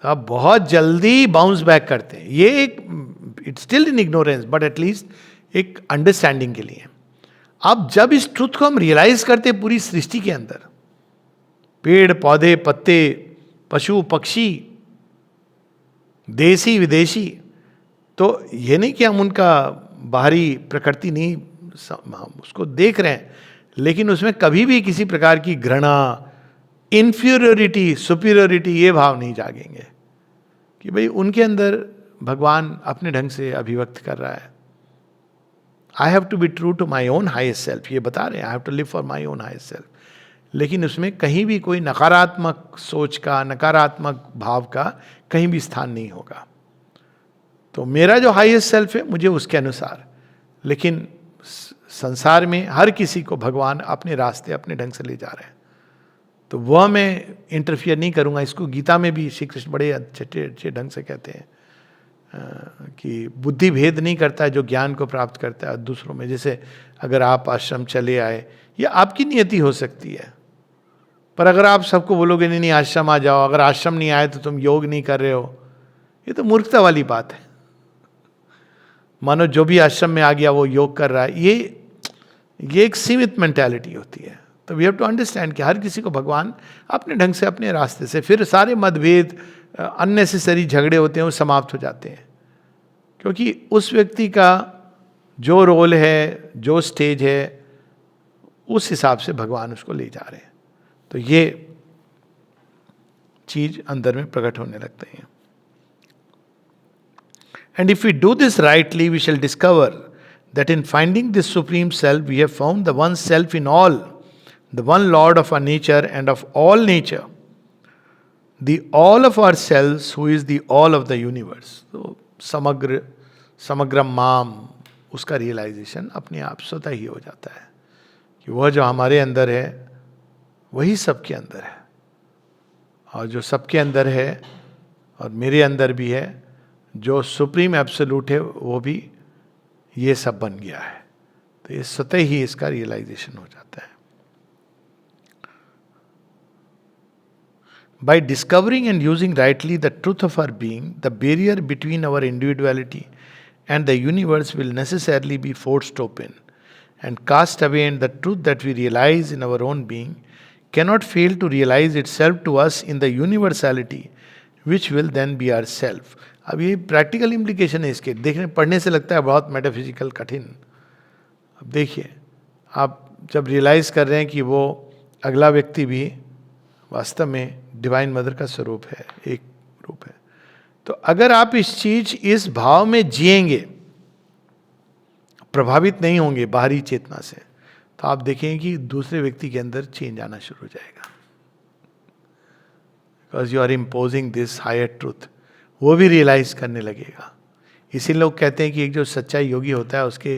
तो आप बहुत जल्दी बाउंस बैक करते हैं. ये एक it's still in ignorance, but at least एक अंडरस्टैंडिंग के लिए. अब जब इस ट्रुथ को हम रियलाइज करते हैं पूरी सृष्टि के अंदर, पेड़ पौधे पत्ते पशु पक्षी देसी विदेशी, तो ये नहीं कि हम उनका बाहरी प्रकृति नहीं हम उसको देख रहे हैं, लेकिन उसमें कभी भी किसी प्रकार की घृणा, इन्फीरियोरिटी, सुपीरियोरिटी, ये भाव नहीं जागेंगे कि भाई उनके अंदर भगवान अपने ढंग से अभिव्यक्त कर रहा है. I have to be true to my own highest self, ये बता रहे हैं, I have to live for my own highest self. लेकिन उसमें कहीं भी कोई नकारात्मक सोच का, नकारात्मक भाव का कहीं भी स्थान नहीं होगा. तो मेरा जो हाईएस्ट सेल्फ है मुझे उसके अनुसार, लेकिन संसार में हर किसी को भगवान अपने रास्ते अपने ढंग से ले जा रहे हैं, तो वह मैं इंटरफियर नहीं करूंगा. इसको गीता में भी श्री कृष्ण बड़े अच्छे ढंग से कहते हैं कि बुद्धि भेद नहीं करता है जो ज्ञान को प्राप्त करता है दूसरों में. जैसे अगर आप आश्रम चले आए, या आपकी नियति हो सकती है, पर अगर आप सबको बोलोगे नहीं नहीं आश्रम आ जाओ, अगर आश्रम नहीं आए तो तुम योग नहीं कर रहे हो, ये तो मूर्खता वाली बात है. मानो जो भी आश्रम में आ गया वो योग कर रहा है, ये एक सीमित मेंटालिटी होती है. तो वी हैव टू अंडरस्टैंड कि हर किसी को भगवान अपने ढंग से अपने रास्ते से, फिर सारे मतभेद अननेसेसरी झगड़े होते हैं वो समाप्त हो जाते हैं, क्योंकि उस व्यक्ति का जो रोल है, जो स्टेज है, उस हिसाब से भगवान उसको ले जा रहे हैं. तो ये चीज अंदर में प्रकट होने लगते हैं. And if we do this rightly we shall discover that in finding this supreme self we have found the one self in all, the one Lord of our nature and of all nature, the all of our selves who is the all of the universe. तो समग्रम माम, उसका realisation अपने आप स्वतः ही हो जाता है कि वह जो हमारे अंदर है वही सबके अंदर है, और जो सबके अंदर है और मेरे अंदर भी है, जो सुप्रीम एब्सोल्यूट है वो भी ये सब बन गया है. तो ये स्वतः ही इसका रियलाइजेशन हो जाता है. By discovering and using rightly the truth of our being, the barrier between our individuality and the universe will necessarily be forced open and cast away, and the truth that we realize in our own being cannot fail to realize itself to us in the universality which will then be our self. अब ये practical implication है इसके. देखने पढ़ने से लगता है बहुत मेटाफिजिकल कठिन. अब देखिए, आप जब रियलाइज कर रहे हैं कि वो अगला व्यक्ति भी वास्तव में डिवाइन मदर का स्वरूप है, एक रूप है, तो अगर आप इस भाव में जिएंगे, प्रभावित नहीं होंगे बाहरी चेतना से, तो आप देखेंगे कि दूसरे व्यक्ति के अंदर चेंज आना शुरू हो जाएगा. Because you are imposing this higher truth, वो भी रियलाइज करने लगेगा. इसी लोग कहते हैं कि एक जो सच्चा योगी होता है उसके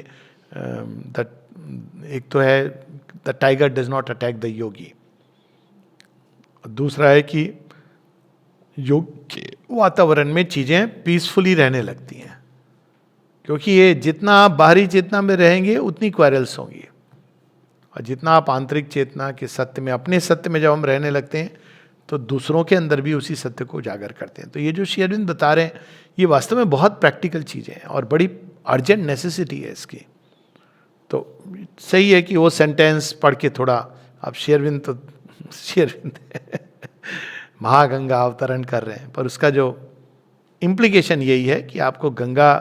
एक तो है the tiger does not attack the yogi, दूसरा है कि योग के वातावरण में चीजें पीसफुली रहने लगती हैं, क्योंकि ये जितना आप बाहरी चेतना में रहेंगे उतनी क्वारल्स होंगी, और जितना आप आंतरिक चेतना के सत्य में, अपने सत्य में जब हम रहने लगते हैं तो दूसरों के अंदर भी उसी सत्य को उजागर करते हैं. तो ये जो श्री अरविंद बता रहे हैं ये वास्तव में बहुत प्रैक्टिकल चीजें हैं और बड़ी अर्जेंट नेसेसिटी है इसकी. तो सही है कि वो सेंटेंस पढ़ के थोड़ा, आप श्री अरविंद महागंगा अवतरण कर रहे हैं, पर उसका जो इम्प्लीकेशन यही है कि आपको गंगा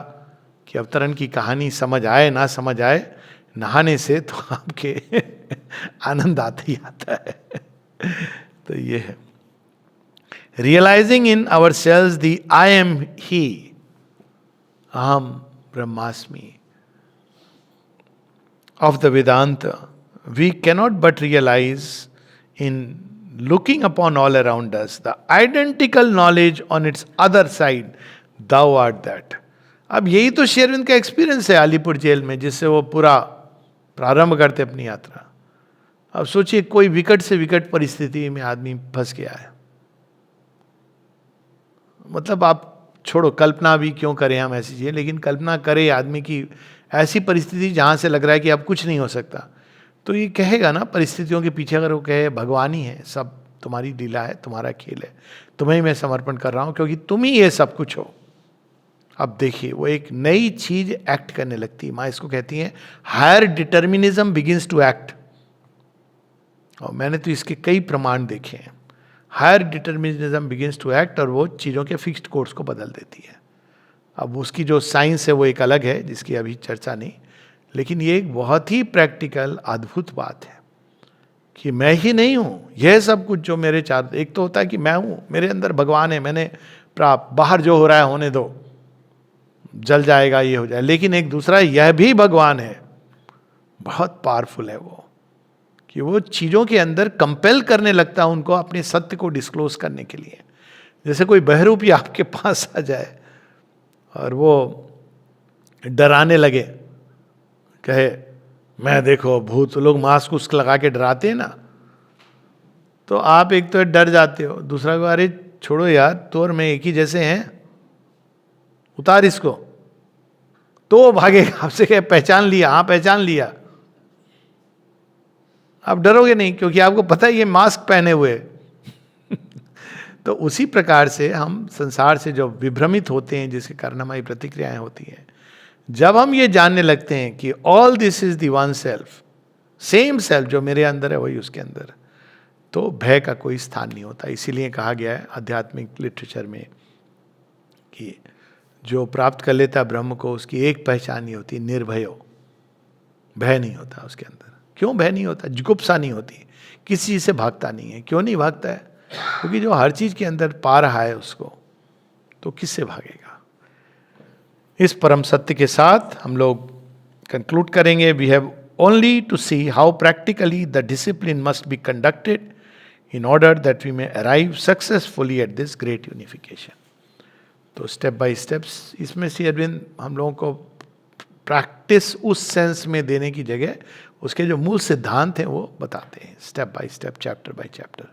के अवतरण की कहानी समझ आए ना समझ आए, नहाने से तो आपके आनंद आता ही आता है. तो ये है realizing in our selves the I am ही अहम ब्रह्मास्मि of the Vedanta, we cannot but realize in looking upon all around us the identical knowledge on its other side, thou art that. अब यही तो शेरविंद का एक्सपीरियंस है Alipur jail में, जिससे वो पूरा प्रारंभ करते अपनी यात्रा। अब सोचिए कोई विकट से विकट परिस्थिति में आदमी फंस गया है, मतलब आप छोड़ो कल्पना भी क्यों करें हम ऐसी चीजें, लेकिन कल्पना करे आदमी की ऐसी परिस्थिति जहां से लग रहा है कि अब कुछ नहीं हो सकता, तो ये कहेगा ना परिस्थितियों के पीछे, अगर वो कहे भगवान ही है, सब तुम्हारी लीला है, तुम्हारा खेल है, तुम्हें ही मैं समर्पण कर रहा हूं क्योंकि तुम ही ये सब कुछ हो। अब देखिए वो एक नई चीज एक्ट करने लगती है। माँ इसको कहती है higher determinism begins to act, और मैंने तो इसके कई प्रमाण देखे हैं। Higher determinism begins to act, और वो चीज़ों के फिक्स्ड कोर्स को बदल देती है। अब उसकी जो साइंस है वो एक अलग है जिसकी अभी चर्चा नहीं, लेकिन ये एक बहुत ही प्रैक्टिकल अद्भुत बात है कि मैं ही नहीं हूँ, यह सब कुछ जो मेरे चार, एक तो होता है कि मैं हूँ, मेरे अंदर भगवान है, मैंने प्राप्त, बाहर जो हो रहा है होने दो, जल जाएगा, ये हो जाए, लेकिन एक दूसरा यह भी भगवान है, बहुत पावरफुल है वो, कि वो चीज़ों के अंदर कंपेल करने लगता है उनको अपने सत्य को डिस्क्लोज करने के लिए। जैसे कोई बहरूपी आपके पास आ जाए और वो डराने लगे, कहे मैं देखो भूत, लोग मास्क उसक लगा के डराते हैं ना, तो आप एक तो डर जाते हो, दूसरा को अरे छोड़ो यार, तो और मैं एक ही जैसे हैं, उतार इसको, तो वो भागेगा आपसे, कहे पहचान लिया, हाँ पहचान लिया। आप डरोगे नहीं क्योंकि आपको पता है ये मास्क पहने हुए। तो उसी प्रकार से हम संसार से जो विभ्रमित होते हैं, जिसके कारण हमारी प्रतिक्रियाएं होती हैं, जब हम ये जानने लगते हैं कि all this is the one self, same self जो मेरे अंदर है वही उसके अंदर, तो भय का कोई स्थान नहीं होता। इसीलिए कहा गया है आध्यात्मिक लिटरेचर में कि जो प्राप्त कर लेता ब्रह्म को, उसकी एक पहचान नहीं होती, निर्भयो, भय नहीं होता उसके अंदर। क्यों भय नहीं होता? जुगुप्सा नहीं होती, किसी चीज से भागता नहीं है। क्यों नहीं भागता है? क्योंकि जो हर चीज के अंदर पा रहा है उसको, तो किससे भागेगा? इस परम सत्य के साथ हम लोग कंक्लूड करेंगे। We have only to see how practically the discipline must be conducted in order that we may arrive successfully at this great unification. तो स्टेप बाय स्टेप्स इसमें श्री अरविंद हम लोगों को प्रैक्टिस उस सेंस में देने की जगह उसके जो मूल सिद्धांत हैं वो बताते हैं, step by step, chapter by chapter.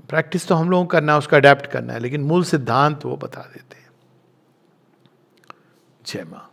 Practice तो हम लोगों को करना है, उसका अडेप्ट करना है, लेकिन मूल सिद्धांत वो बता देते हैं। जय मां।